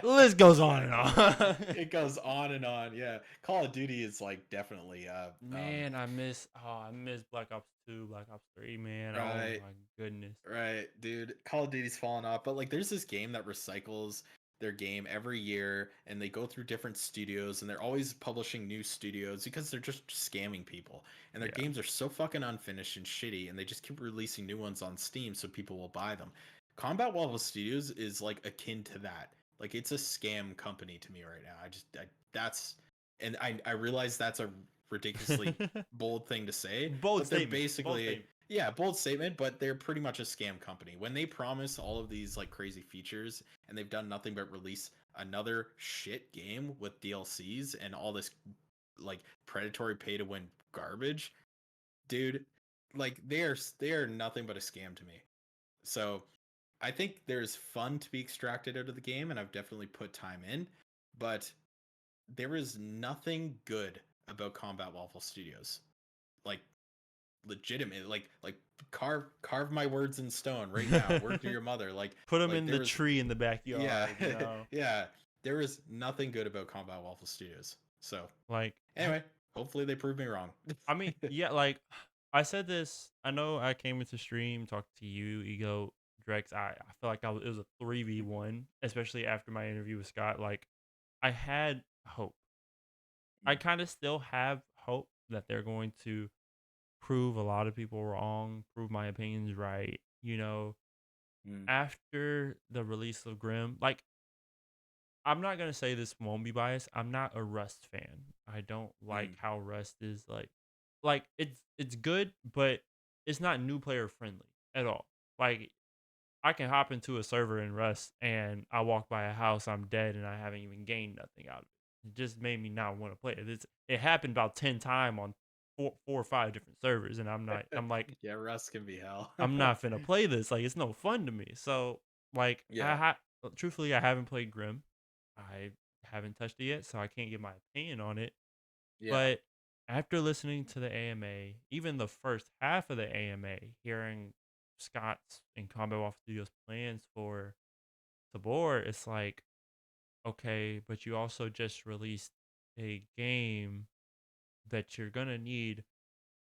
The list goes on and Exactly. on. It goes on and on. Yeah. Call of Duty is like definitely Man, I miss Black Ops 2, Black Ops 3, man. Oh right, my goodness. right, dude. Call of Duty's fallen off, but like there's this game that recycles their game every year and they go through different studios and they're always publishing new studios because they're just scamming people. And their Yeah. games are so fucking unfinished and shitty and they just keep releasing new ones on Steam so people will buy them. Combat Waffle Studios is like akin to that. Like it's a scam company to me right now. That's and I realize that's a ridiculously bold thing to say, Bold but they're statement. Bold basically, statement. yeah, bold statement, but they're pretty much a scam company. When they promise all of these like crazy features and they've done nothing but release another shit game with DLCs and all this like predatory pay to win garbage, dude, like they are nothing but a scam to me. So I think there's fun to be extracted out of the game, and I've definitely put time in, but there is nothing good about Combat Waffle Studios. Like legitimate, like carve my words in stone right now. Word to your mother. Like Put them like in the there is, tree in the yeah, backyard, you know? yeah. There is nothing good about Combat Waffle Studios. So Like, anyway, hopefully they prove me wrong. I mean, yeah, like I said this. I know I came into stream, talked to you, Ego, Drex. I feel like it was a 3v1, especially after my interview with Scott. Like, I had hope. I kind of still have hope that they're going to prove a lot of people wrong, prove my opinions right. Mm, After the release of Grim, like I'm not gonna say this won't be biased. I'm not a Rust fan. I don't like Mm. how Rust is like it's good, but it's not new player friendly at all. Like I can hop into a server in Rust and I walk by a house, I'm dead, and I haven't even gained nothing out of it. It just made me not want to play it. It happened about 10 times on four or five different servers, and I'm like, Yeah, Rust can be hell. I'm not finna play this. Like it's no fun to me. So like Yeah, truthfully, I haven't played Grim. I haven't touched it yet, so I can't give my opinion on it. yeah. But after listening to the AMA, even the first half of the AMA, hearing Scott's and Combat Waffle Studios plans for Tabor, it's like, okay, but you also just released a game that you're gonna need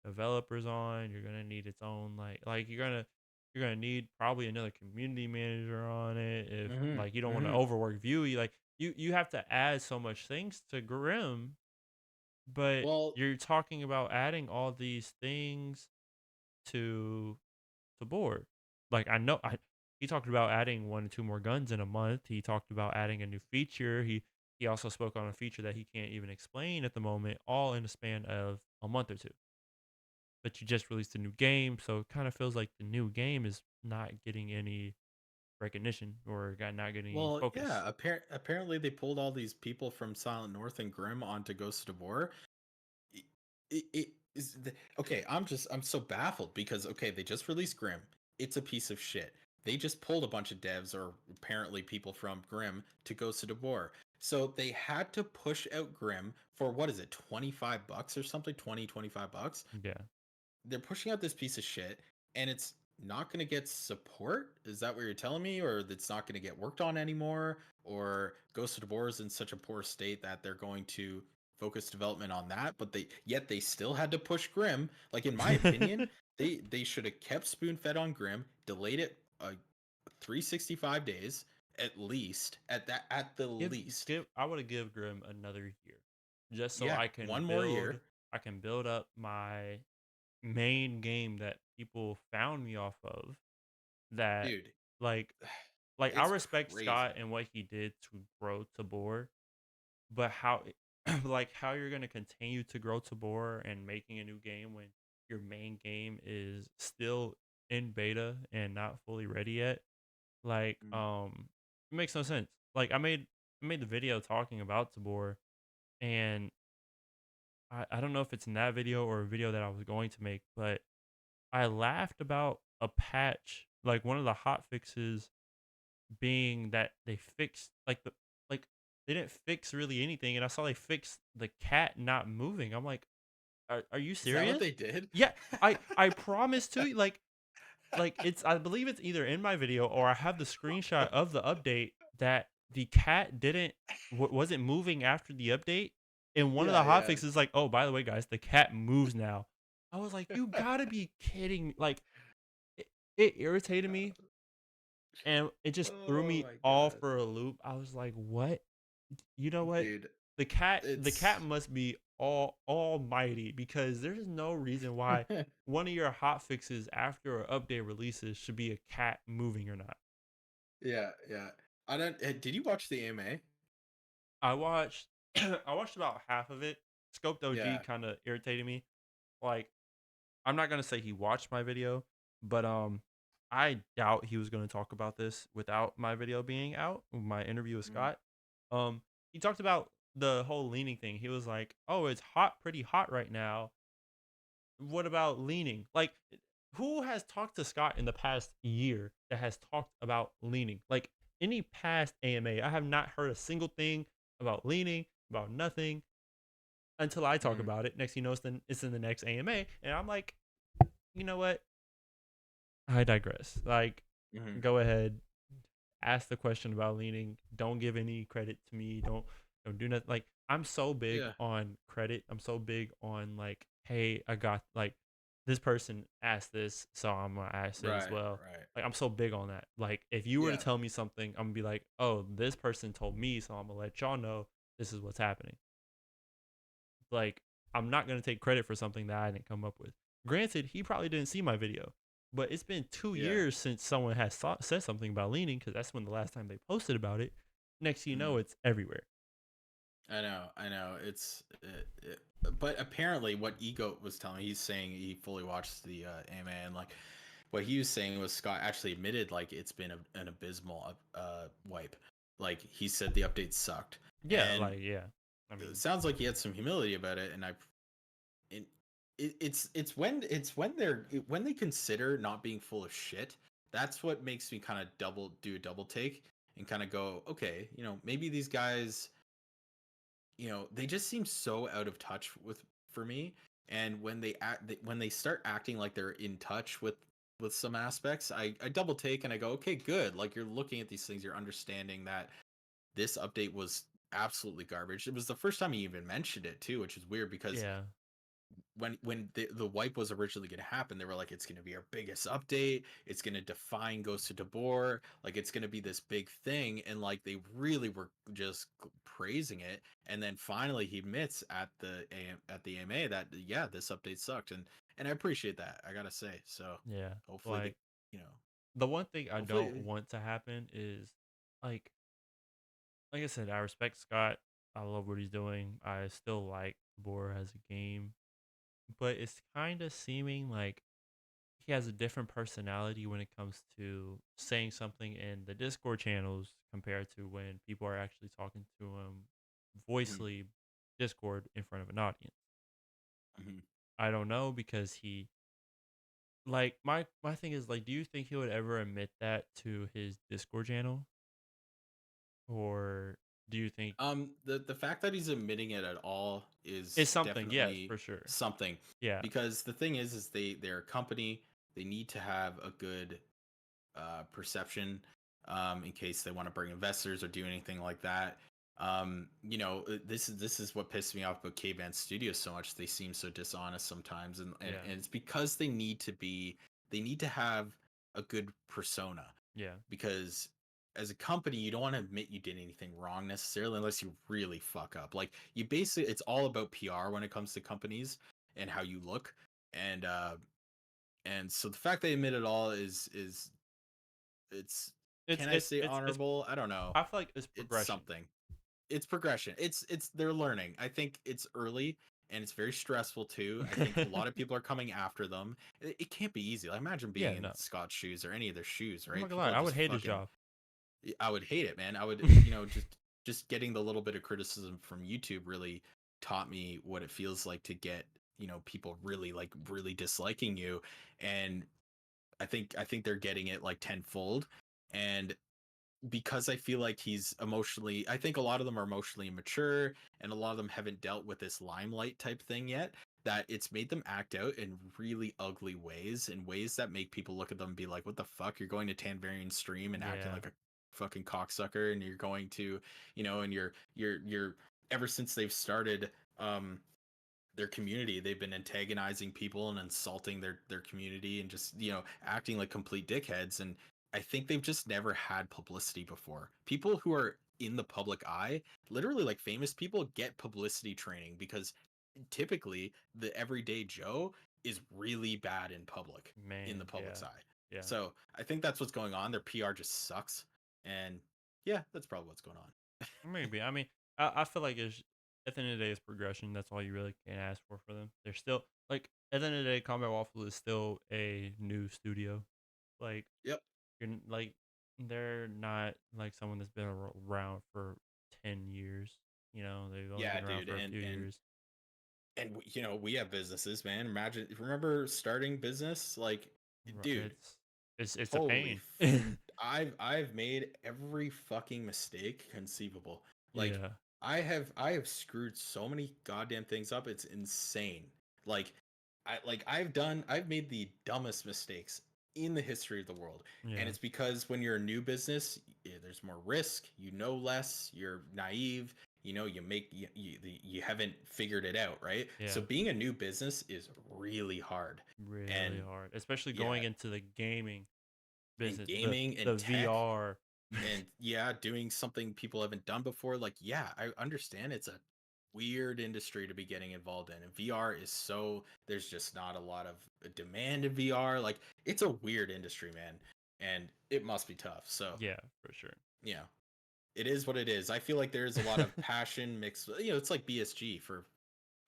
developers on. You're gonna need its own you're gonna need probably another community manager on it if Hmm. like you don't want to Hmm. overwork View. You have to add so much things to Grim, but Well, you're talking about adding all these things to the board. Like he talked about adding 1 or 2 more guns in a month. He talked about adding a new feature. He also spoke on a feature that he can't even explain at the moment, all in the span of a month or two. But you just released a new game, so it kind of feels like the new game is not getting any recognition or not getting any well, focus. yeah. Apparently, they pulled all these people from Silent North and Grim onto Ghost of War. It is okay. I'm so baffled because okay, they just released Grim. It's a piece of shit. They just pulled a bunch of devs or apparently people from Grim to Ghost of War. So they had to push out Grim for what is it, $25 or something, 20-25 bucks. Yeah. They're pushing out this piece of shit and it's not going to get support. Is that what you're telling me? Or it's not going to get worked on anymore? Or Ghost of War is in such a poor state that they're going to focus development on that, but they still had to push Grim. Like in my opinion, they should have kept spoon fed on Grim, delayed it 365 days at least, at the give least. give I would give Grim another year, just so Yeah, one more year, I can build up my main game that people found me off of. That dude. like I It's respect Scott crazy. and what he did to grow Tabor, but how you're gonna continue to grow Tabor and making a new game when your main game is still in beta and not fully ready yet? Like, Mm. it makes no sense. Like I made the video talking about Tabor, and I don't know if it's in that video or a video that I was going to make, but I laughed about a patch, like one of the hot fixes being that they fixed like they didn't fix really anything, and I saw they fixed the cat not moving. I'm like, are you Is that what serious? they did? Yeah, I promise to you, like it's I believe it's either in my video or I have the screenshot of the update that the cat didn't wasn't moving after the update, and one of the Yeah, hot yeah. fixes is like, oh, by the way, guys, the cat moves now. I was like, you gotta be kidding me! Like it, it irritated me, and it just threw Oh me my off god. for a loop. I was like, what? You know what? Dude, The it's cat must be almighty because there's no reason why one of your hot fixes after an update releases should be a cat moving or not. yeah, yeah. I don't did you watch the AMA? I watched I watched about half of it. Scoped OG Yeah. kind of irritated me. Like I'm not gonna say he watched my video, but I doubt he was gonna talk about this without my video being out. My interview with Mm. Scott. Um, he talked about the whole leaning thing. He was like, "Oh, it's hot, pretty hot right now. What about leaning? Like, who has talked to Scott in the past year that has talked about leaning? Like, any past AMA, I have not heard a single thing about leaning, about nothing until I talk Mm. about it. Next, you know, it's in the next AMA, and I'm like, you know what? I digress. Like, Mhm. go ahead, ask the question about leaning. Don't give any credit to me. Don't do nothing. Like I'm so big Yeah. on credit. I'm so big on like, hey, I got like this person asked this, so I'm gonna ask it as Right, well. right. Like I'm so big on that. Like if you were to Yeah. tell me something, I'm gonna be like, oh, this person told me, so I'm gonna let y'all know this is what's happening. Like I'm not gonna take credit for something that I didn't come up with. Granted, he probably didn't see my video, but it's been two Yeah. years since someone has said something about leaning because that's when the last time they posted about it. next thing you know, Mm. it's everywhere. I know. But apparently, what Ego was telling me, he's saying he fully watched the AMA, and like what he was saying was Scott actually admitted like it's been an abysmal wipe. Like he said the update sucked, Yeah, and like yeah. I it mean, sounds like he had some humility about it. And it, it's when they consider not being full of shit. That's what makes me kind of do a double take and kind of go, okay, maybe these guys, they just seem so out of touch with for me. And when they start acting like they're in touch with some aspects, I double take and I go, okay, good. Like you're looking at these things, you're understanding that this update was absolutely garbage. It was the first time he even mentioned it too, which is weird because yeah, when the wipe was originally going to happen, they were like, it's going to be our biggest update, it's going to define Ghost of Tabor, like it's going to be this big thing, and like they really were just praising it. And then finally he admits at the AMA that yeah, this update sucked, and I appreciate that, I gotta say. So yeah. hopefully Like you know the one thing I don't hopefully. want to happen is like like I said, I respect Scott. I love what he's doing. I still like Bor as a game, but it's kind of seeming like he has a different personality when it comes to saying something in the Discord channels compared to when people are actually talking to him Mhm, voicely Discord in front of an audience. mhm. I don't know because he like my thing is like do you think he would ever admit that to his Discord channel or do you think The fact that he's admitting it at all is it's something? Yes, definitely for sure. something, Yeah. because the thing is they're a company. They need to have a good perception, in case they want to bring investors or do anything like that. This is what pissed me off about K-Band Studios so much. They seem so dishonest sometimes, Yeah. and it's because they need to have a good persona, Yeah. because as a company you don't want to admit you did anything wrong necessarily unless you really fuck up. Like you basically, it's all about PR when it comes to companies and how you look. And uh and so the fact they admit it all is it's, It's can I it's say it's it's honorable? I don't know. I feel like it's It's progression. something. It's progression. It's they're learning. I think it's early and it's very stressful too. I think a lot of people are coming after them. It can't be easy. Like imagine being Yeah, in no. Scott's shoes or any of their shoes, I'm not right? gonna lie, People I would just hate his fucking, job. I would hate it, man. I would, just getting the little bit of criticism from YouTube really taught me what it feels like to get, people really disliking you. And I think they're getting it like tenfold. And because I feel like I think a lot of them are emotionally immature and a lot of them haven't dealt with this limelight type thing yet, that it's made them act out in really ugly ways, in ways that make people look at them and be like, what the fuck? You're going to Tanvarian stream and acting Yeah. like a fucking cocksucker, and you're going to, and you're ever since they've started, their community, they've been antagonizing people and insulting their community and just, acting like complete dickheads. And I think they've just never had publicity before. People who are in the public eye, literally like famous people, get publicity training, because typically the everyday Joe is really bad in the Man, yeah. public's eye. Yeah. So I think that's what's going on. Their PR just sucks. And yeah, that's probably what's going on. Maybe. I mean, I feel like it's at the end of the day, it's progression. That's all you really can ask for them. They're still like at the end of the day, Combat Waffle is still a new studio. Like Yep. like they're not like someone that's been around for 10 years. You know, they've only Yeah, been around dude. for a and few and years. and we have businesses, man. Imagine, remember starting business, like, dude, It's a holy pain. I've made every fucking mistake conceivable. Like Yeah. I have screwed so many goddamn things up, it's insane. Like I've made the dumbest mistakes in the history of the world. And Yeah. it's because when you're a new business, there's more risk, less, you're naive, you haven't figured it out, right? So Yeah. being a new business is really hard. Really And hard, especially yeah, going into the gaming in business, gaming and the tech, VR. and yeah, doing something people haven't done before. Like, yeah, I understand it's a weird industry to be getting involved in. And VR is so, there's just not a lot of demand in VR. Like, it's a weird industry, man. And it must be tough. So, Yeah, for sure. yeah. it is what it is. I feel like there is a lot of passion mixed. It's like BSG for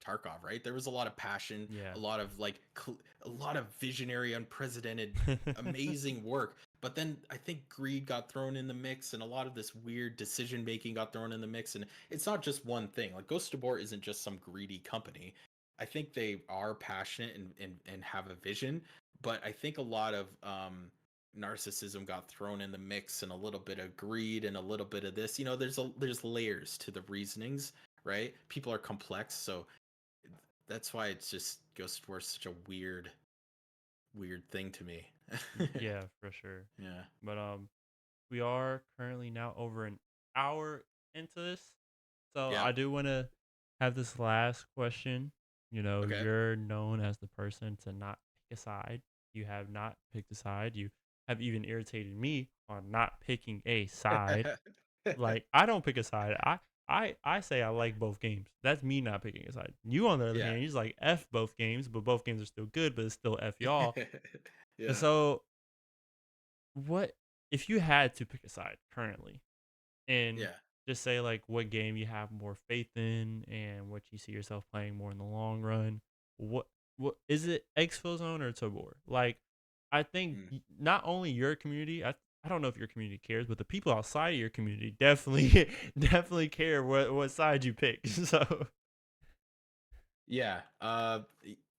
Tarkov, right? There was a lot of passion, Yeah. a lot of a lot of visionary, unprecedented, amazing work. But then I think greed got thrown in the mix, and a lot of this weird decision making got thrown in the mix. And it's not just one thing. Like Ghost of War isn't just some greedy company. I think they are passionate and have a vision, but I think a lot of narcissism got thrown in the mix, and a little bit of greed and a little bit of this. There's layers to the reasonings, right? People are complex, so that's why it's just Ghost of War is such a weird thing to me. Yeah, for sure. Yeah. But we are currently now over an hour into this. So Yeah. I do want to have this last question. Okay. You're known as the person to not pick a side. You have not picked a side. You have even irritated me on not picking a side. Like I don't pick a side. I say I like both games. That's me not picking a side. You on the other Yeah. hand, you're like F both games, but both games are still good, but it's still F y'all. And Yeah. so what if you had to pick a side currently and Yeah. just say like what game you have more faith in and what you see yourself playing more in the long run? What what is it, Exfil Zone or Tabor? Like I think Mm. not only your community, I don't know if your community cares, but the people outside of your community definitely definitely care what side you pick. So Yeah.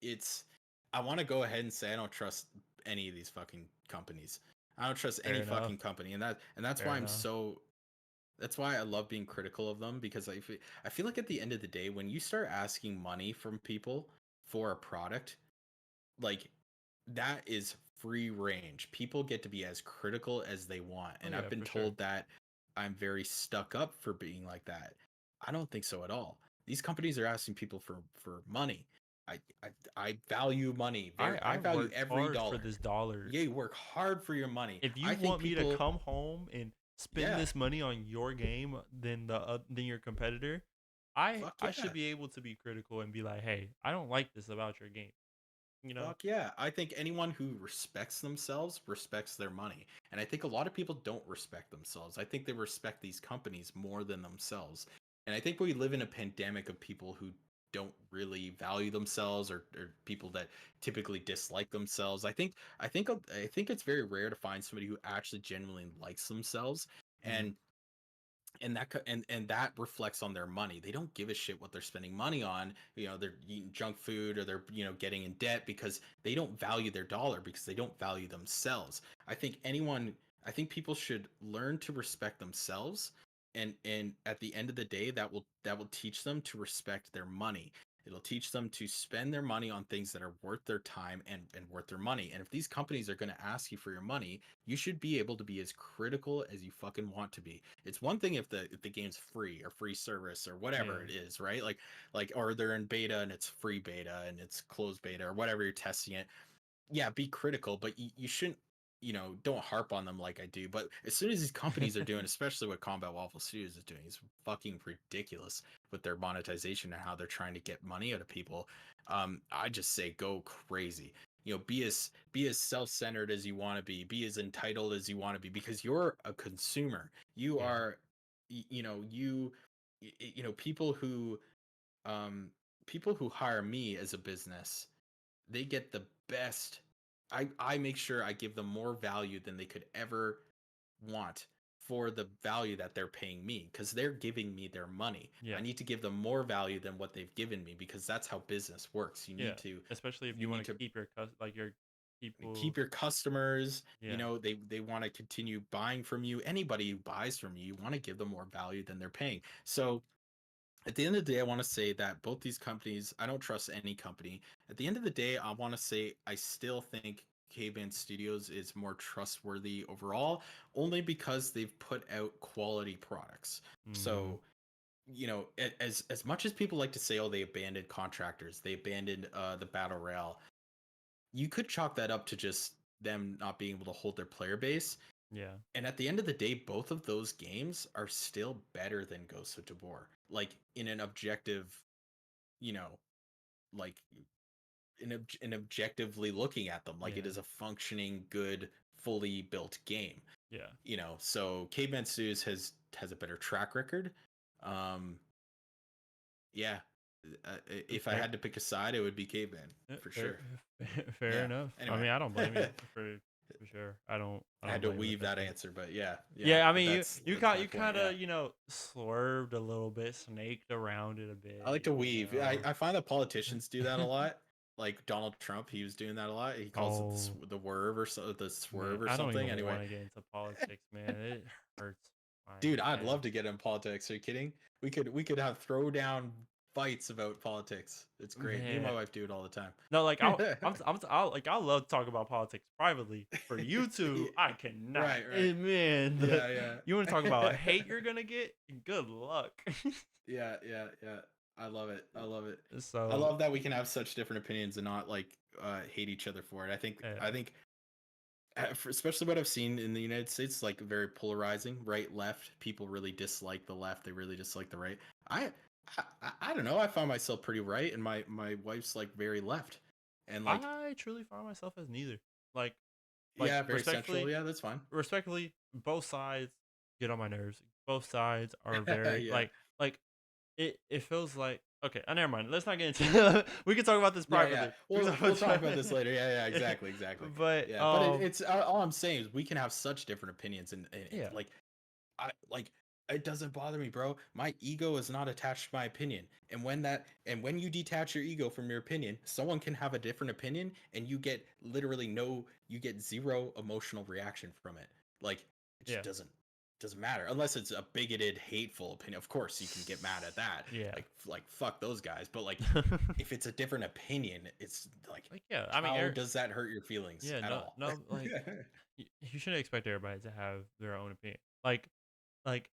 It's I want to go ahead and say I don't trust any of these fucking companies. I don't trust fair any enough. fucking company, and that's Fair why enough. that's why I love being critical of them, because I feel like at the end of the day, when you start asking money from people for a product, like that is free range. People get to be as critical as they want. Oh And I've yeah, been for sure. told that I'm very stuck up for being like that. I don't think so at all. These companies are asking people for money. I value money. I I value worked every hard for dollar. this dollar. Yeah, you work hard for your money. If you I think want me to people, come home and spend yeah, this money on your game than your competitor, fuck I should yeah. be able to be critical and be like, "Hey, I don't like this about your game." You know? Fuck yeah. I think anyone who respects themselves respects their money. And I think a lot of people don't respect themselves. I think they respect these companies more than themselves. And I think we live in a pandemic of people who don't really value themselves, or people that typically dislike themselves. I think it's very rare to find somebody who actually genuinely likes themselves. Mm, And that reflects on their money. They don't give a shit what they're spending money on. They're eating junk food, or they're getting in debt because they don't value their dollar, because they don't value themselves. I think people should learn to respect themselves, and at the end of the day, that will teach them to respect their money. It'll teach them to spend their money on things that are worth their time, and worth their money. And if these companies are going to ask you for your money, you should be able to be as critical as you fucking want to be. It's one thing if the game's free, or free service, or whatever yeah. it is, right? Like or they're in beta and it's free beta and it's closed beta, or whatever you're testing it. Yeah, be critical, but you shouldn't, don't harp on them like I do. But as soon as these companies are doing, especially what Combat Waffle Studios is doing, is fucking ridiculous with their monetization and how they're trying to get money out of people. I just say go crazy. Be as self-centered as you want to be as entitled as you want to be, because you're a consumer. You Yeah. are, people who, um people who hire me as a business, they get the best. I make sure I give them more value than they could ever want, for the value that they're paying me, because they're giving me their money. I Yeah. need to give them more value than what they've given me, because that's how business works. Yeah. Especially if You you need want to to keep your like your keep people. your customers. Yeah. They want to continue buying from you. Anybody who buys from you want to give them more value than they're paying. So at the end of the day, I want to say that both these companies, I don't trust any company. At the end of the day, I want to say I still think K-Band Studios is more trustworthy overall, only because they've put out quality products. Mhm. So, as much as people like to say, oh, they abandoned contractors, they abandoned the battle royale, you could chalk that up to just them not being able to hold their player base. Yeah. And at the end of the day, both of those games are still better than Ghost of Tabor. Like in an objective, you know, like in objectively looking at them, like it Yeah. is a functioning, good, fully built game. Yeah. So Caveman Studios has a better track record. Um, yeah, if I Fair, had to pick a side, it would be Caveman for fair, sure. fair Yeah. enough. I Anyway, mean, I don't blame you I for sure. I don't had to blame you with weave that that choice. answer, but yeah. Yeah, I But mean, that's my you point. kind Yeah. of swerved a little bit, snaked around it a I like bit. to weave. I find that politicians do that a lot. Like Donald Trump, he was doing that a lot. He calls it Oh the word or so, the man, swerve or I don't something. even Anyway, want to get into politics, man. It hurts my dude, I'd head. love to get in politics. Are you kidding? We could have throwdown fights about politics. It's great. Me and my Man, wife do it all the time. no, like I love to talk about politics privately. For you two, I cannot. Right. Man, Yeah, you want to talk about yeah. hate you're gonna get? Good luck. Yeah. I love it. I love it. I So, love that we can have such different opinions and not like hate each other for it. I yeah, think especially what I've seen in the United States, like very polarizing, right, left. People really dislike the left. They really dislike the right. I, I don't know. I find myself pretty right, and my wife's like very left, and like I truly find myself as neither. Like, yeah, very central. respectfully, Yeah, that's fine. both sides get on my nerves. Both sides are very Yeah, it feels like okay. Never mind. Let's not get into. We can talk about this yeah. privately. We can We'll talk about this later. Yeah, exactly. but Yeah, but it's all I'm saying is we can have such different opinions, and yeah, like I like it doesn't bother me, bro. My ego is not attached to my opinion. And when you detach your ego from your opinion, someone can have a different opinion and you get zero emotional reaction from it. Like it just yeah, doesn't matter unless it's a bigoted, hateful opinion. Of course, you can get mad at that. yeah. Like fuck those guys, but like if it's a different opinion, it's like Like yeah. I mean, how does that hurt your feelings yeah. at No, all? no. Like you shouldn't expect everybody to have their own opinion. Like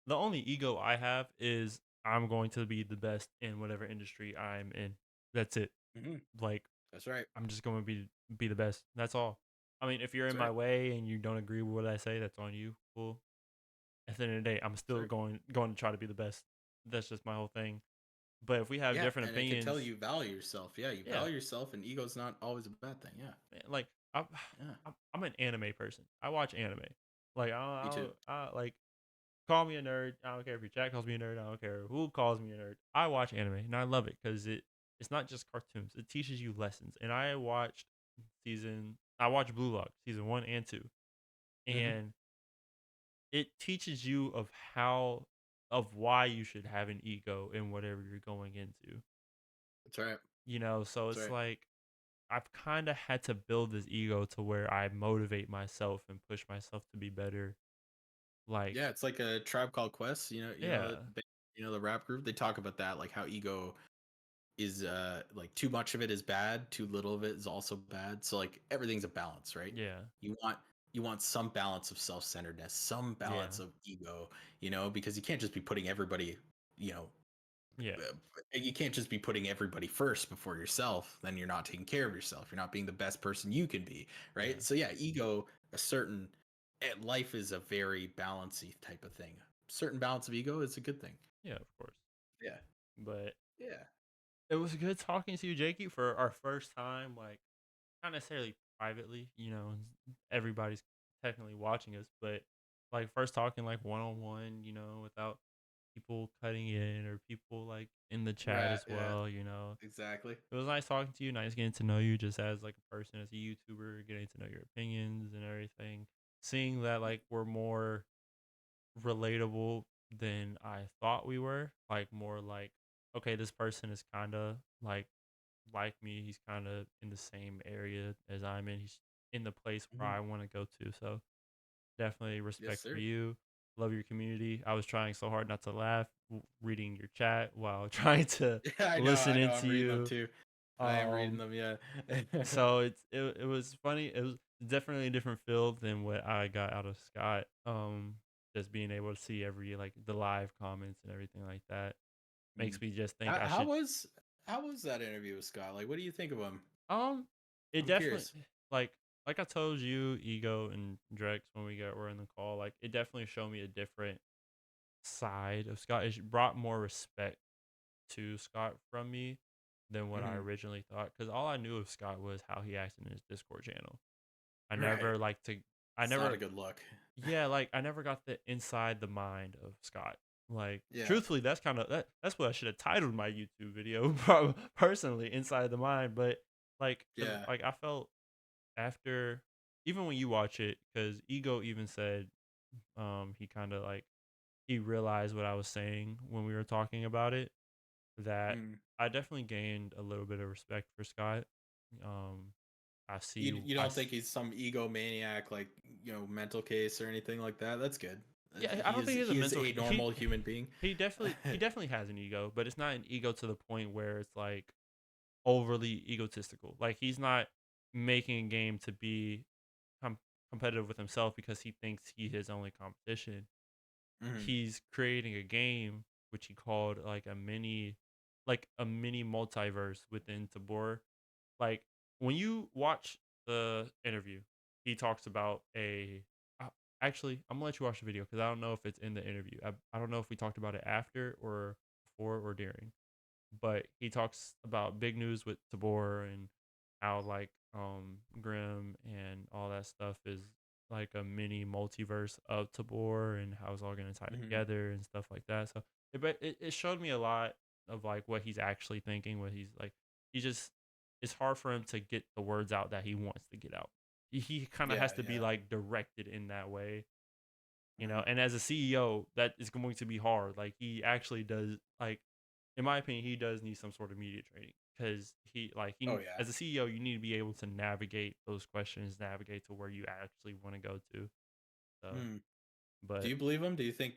the only ego I have is I'm going to be the best in whatever industry I'm in. That's it. Mhm. Like That's right. I'm just going to be the best. That's all. I mean, if you're in That's my right. way and you don't agree with what I say, that's on you. Cool. At the end of the day, I'm That's still right. going to try to be the best. That's just my whole thing. But if we have Yeah, different and I can tell opinions, you value yourself. Yeah, you yeah, value yourself, and ego's not always a bad thing. Yeah, like I'm, yeah. I'm an anime person. I watch anime. Like Me too. like call me a nerd. I don't care if your Jack calls me a nerd. I don't care who calls me a nerd. I watch anime and I love it because it's not just cartoons. It teaches you lessons. And I watched Blue Lock season 1 and 2, Hmm. and it teaches you of why you should have an ego in whatever you're going into. That's right. So That's it's right. like I've kind of had to build this ego to where I motivate myself and push myself to be better. Like, Yeah, it's like a Tribe Called Quest. yeah, The rap group. They talk about that, like how ego is like too much of it is bad, too little of it is also bad. So like everything's a balance, right? yeah, You want you want some balance of self-centeredness, some yeah, balance of ego, because you can't just be putting everybody, you know, yeah, you can't just be putting everybody first before yourself. Then you're not taking care of yourself. You're not being the best person you can be, yeah, right? So yeah, ego, a certain life is a very balancy type of thing. Certain balance of ego is a good thing. yeah, of course. Yeah, But yeah. it was good talking to you, Jakey, for our first time. Like, not necessarily privately, everybody's technically watching us, but like first talking like one on one, without people cutting in or people like in the chat Right. as Yeah. well. Exactly. It was nice talking to you, nice getting to know you just as like a person, as a YouTuber, getting to know your opinions and everything. Seeing that like we're more relatable than I thought we were. Like more like, okay, this person is kinda like me. He's kinda in the same area as I'm in. He's in the place where Mhm. I want to go to. So definitely Yes, respect for sir. you. Love your community. I was trying so hard not to laugh reading your chat while trying to Yeah, I know. listen I know. I'm into reading them you. too. I am reading Um, them. Yeah. so it was funny. It was definitely a different feel than what I got out of Scott. Just being able to see every like the live comments and everything like that Mm. makes me just think how, I how should. was how was that interview with Scott? Like, what do you think of him? Um, it I'm definitely curious. like like I told you, Ego and Drex when were in the call. Like it definitely showed me a different side of Scott. It brought more respect to Scott from me than what I Hmm. originally thought. Because all I knew of Scott was how he acted in his Discord channel. I Right. never like to. I It's not a never good look. yeah, like I never got the inside the mind of Scott. Like Yeah. truthfully, that's kind of that's what I should have titled my YouTube video personally, inside the mind. But like, cause Yeah. like I felt after even when you watch it, because Ego even said he kind of like he realized what I was saying when we were talking about it. That Mm. I definitely gained a little bit of respect for Scott. Um, I see. You don't think he's some egomaniac, like, mental case or anything like that? That's good. Yeah, I He don't is think he's a he is mental. a normal human being. He definitely has an ego, but it's not an ego to the point where it's like overly egotistical. Like he's not making a game to be com- competitive with himself because he thinks he his only competition. Mhm. He's creating a game which he called like a mini multiverse within Tabor. Like when you watch the interview, he talks about a. Uh, Actually, I'm gonna let you watch the video because I don't know if it's in the interview. I don't know if we talked about it after or before or during, but he talks about big news with Tabor and how like Grim and all that stuff is like a mini multiverse of Tabor and how it's all gonna tie Mhm. together and stuff like that. So it showed me a lot of like what he's actually thinking, what he's like he just it's hard for him to get the words out that he wants to get out. He kind of Yeah, has to be yeah. like directed in that way, Mhm. and as a CEO, that is going to be hard. Like he actually does like in my opinion, he does need some sort of media training because Oh yeah. as a CEO, you need to be able to navigate those questions, navigate to where you actually want to go to. So, Mm. Do but you believe him? Do you think,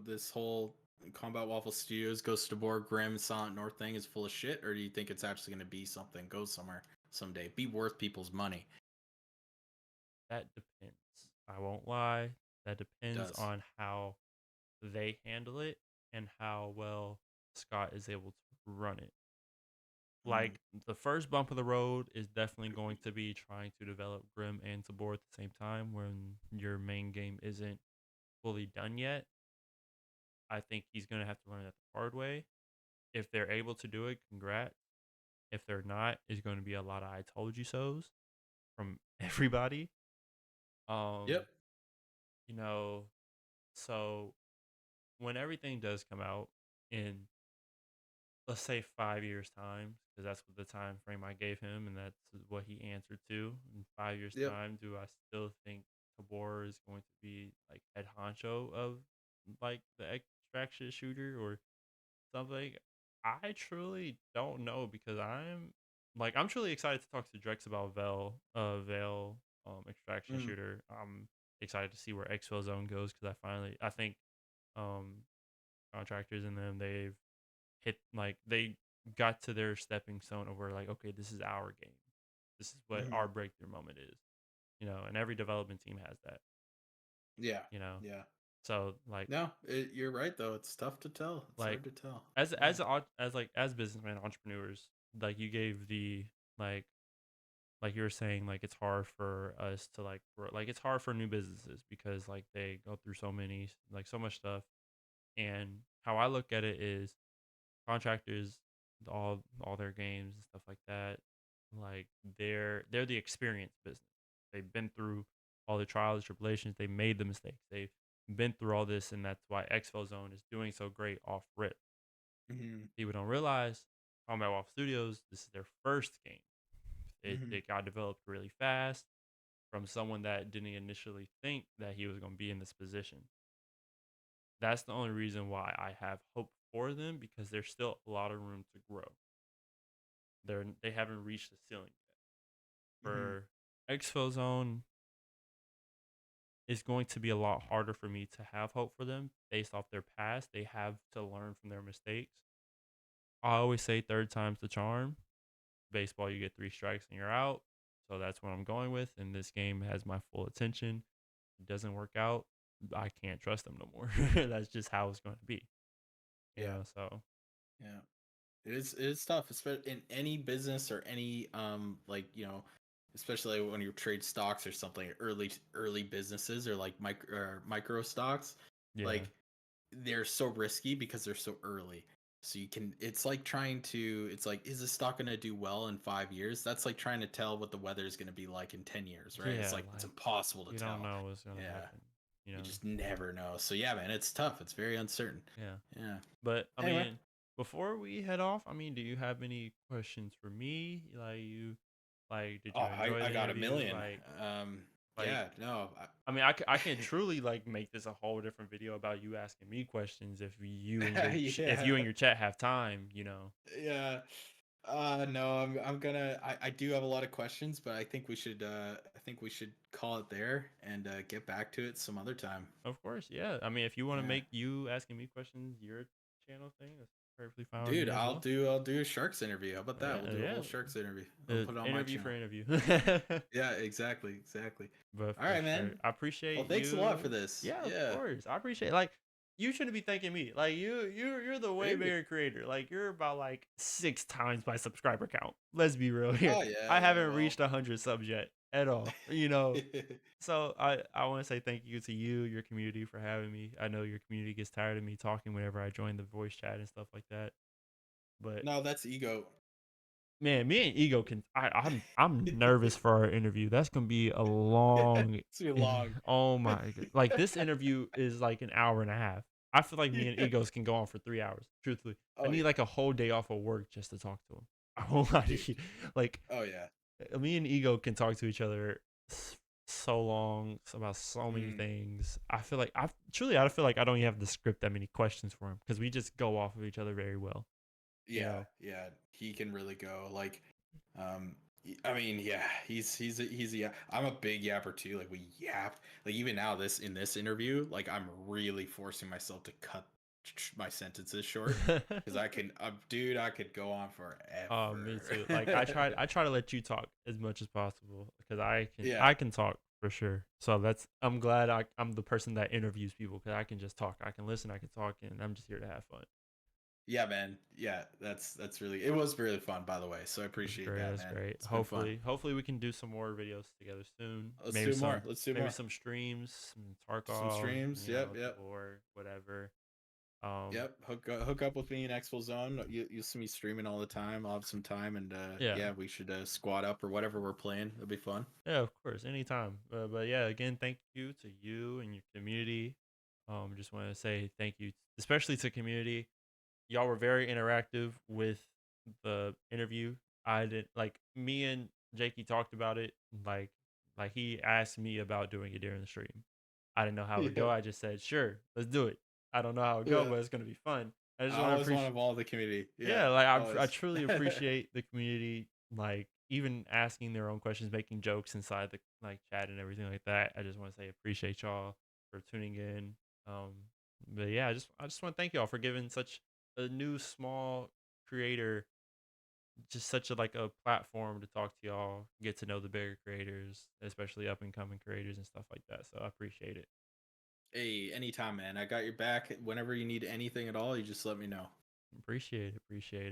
this whole Combat Waffle Studios Ghost of War Grim Silent North thing is full of shit, or do you think it's actually going to be something, go somewhere someday, be worth people's money? that depends. I won't lie. That It depends does. on how they handle it and how well Scott is able to run it. Mm. Like the first bump of the road is definitely going to be trying to develop Grim and Tabor at the same time when your main game isn't fully done yet. I think he's going to have to learn that the hard way. If they're able to do it, congrats. If they're not, it's going to be a lot of I told you so's from everybody. Um, Yep. you know, so when everything does come out in let's say 5 years time, because that's what the time frame I gave him, and that's what he answered to. In 5 years Yep. time, do I still think Tabor is going to be like head honcho of like the extraction shooter or something? I truly don't know because I'm truly excited to talk to Drex about Veil extraction Mm. shooter. I'm excited to see where Exfil Zone goes because I think um contractors and them they've hit like they got to their stepping stone of where like okay this is our game, this is what Hmm. our breakthrough moment is, and every development team has that, Yeah. you know Yeah. so like No, you're right though. It's tough to tell. It's like hard to tell. as Yeah. as businessmen entrepreneurs, like you gave the like like you were saying like it's hard for us to like like it's hard for new businesses because like they go through so many like so much stuff, and how I look at it is contractors all their games and stuff like that, like they're the experience business. They've been through all the trials, tribulations, they made the mistakes, they've been through all this, and that's why Expo Zone is doing so great off rip. Hmm. People don't realize Combat Wolf Studios, this is their first game. it, Hmm. it got developed really fast from someone that didn't initially think that he was going to be in this position. That's the only reason why I have hope for them because there's still a lot of room to grow. They haven't reached the ceiling yet. Hmm. For Expo Zone, it's going to be a lot harder for me to have hope for them based off their past. They have to learn from their mistakes. I always say third time's the charm. Baseball, you get three strikes and you're out. So that's what I'm going with. And this game has my full attention. If it doesn't work out, I can't trust them no more. That's just how it's going to be. Yeah. So Yeah. It is tough, especially in any business or any especially when you trade stocks or something, early businesses or like micro stocks, yeah. like they're so risky because they're so early. So you can, it's like trying to, it's like, is this stock going to do well in 5 years? That's like trying to tell what the weather is going to be like in 10 years, right? It's Yeah, like, it's like impossible to you don't tell. know what's gonna Yeah. happen. You You know. just never know. So yeah, man, it's tough. It's very uncertain. Yeah. Yeah. But I Anyway. mean, before we head off, I mean, do you have any questions for me? Like, did Oh, you I, enjoy I the got a interview? million. Like, Yeah, no. I mean, I can truly like make this a whole different video about you asking me questions if if Yeah. you and your chat have time. You know. Yeah. No, I'm gonna I do have a lot of questions, but I think we should call it there and get back to it some other time. Of course, yeah. I mean, if you want to Yeah. make you asking me questions your channel thing, that's perfectly fine with Dude, me as well. I'll do a Sharks interview. How about that? We'll Yeah, do a yeah. whole Sharks interview. I'll put it on my Interview for channel. interview. Yeah, exactly, exactly. But All for right, sure, man. I Well, appreciate thanks a lot for you. this. Yeah, of Yeah. course, I appreciate. Like, you shouldn't be thanking me. Like, you're the way Dude. bigger creator. Like, you're about like 6 times my subscriber count. Let's be real here. Oh yeah, I yeah, haven't well. reached 100 subs yet at all. So I want to say thank you to you, your community, for having me. I know your community gets tired of me talking whenever I join the voice chat and stuff like that. But No, that's ego. man, me and Ego can. I'm nervous for our interview. That's gonna be a long. It's too long. Oh my god! Like this interview is like an hour and a half. I feel like me and Yeah. Egos can go on for 3 hours. Truthfully, I Oh need yeah, like a whole day off of work just to talk to him. I won't lie to dude. you. Like Oh yeah. me and Ego can talk to each other so long about so many Mm. things. I feel like I feel like I don't even have the script that many questions for him because we just go off of each other very well. You Yeah, know. yeah, he can really go. Like, I mean, yeah, he's a, I'm a big yapper too. Like we yap. Like even now, in this interview, like I'm really forcing myself to cut my sentences short because dude, I could go on Me forever. too. Like I try to let you talk as much as possible because Yeah, I can talk for sure. So I'm glad I'm the person that interviews people because I can just talk. I can listen. I can talk, and I'm just here to have fun. yeah, man. Yeah, that's really. It was really fun, by the way. So I That's appreciate great. that, That's man. great. It's been fun. Hopefully we can do some more videos together soon. Let's do more. Let's do Maybe more. some streams, some Some Tarkov, streams. Yep, yep. tabor, whatever. Um, Yep, hook up with me in Expo Zone. You see me streaming all the time. I'll have some time, and yeah, yeah, we should squad up or whatever we're playing. It'll be fun. yeah, of course, anytime. But yeah, again, thank you to you and your community. Just want to say thank you, especially to community. Y'all were very interactive with the interview. I did like me and Jakey talked about it. Like like he asked me about doing it during the stream. I didn't know how it would Yeah, go. I just said, sure, let's do it. I don't know how it would go, yeah. but it's gonna be fun. I just I want to always want to appreciate. involve the community. Yeah, Yeah, like I always. truly appreciate the community. Like even asking their own questions, making jokes inside the like chat and everything like that. I just want to say appreciate y'all for tuning in. Um, but yeah, I just want to thank y'all for giving such a new small creator just such a like a platform to talk to y'all, get to know the bigger creators, especially up and coming creators and stuff like that. So I appreciate it. Hey, anytime, man. I got your back. Whenever you need anything at all, you just let me know. Appreciate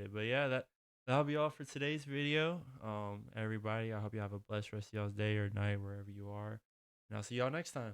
it. But yeah, that'll be all for today's video. Everybody, I hope you have a blessed rest of y'all's day or night wherever you are. And I'll see y'all next time.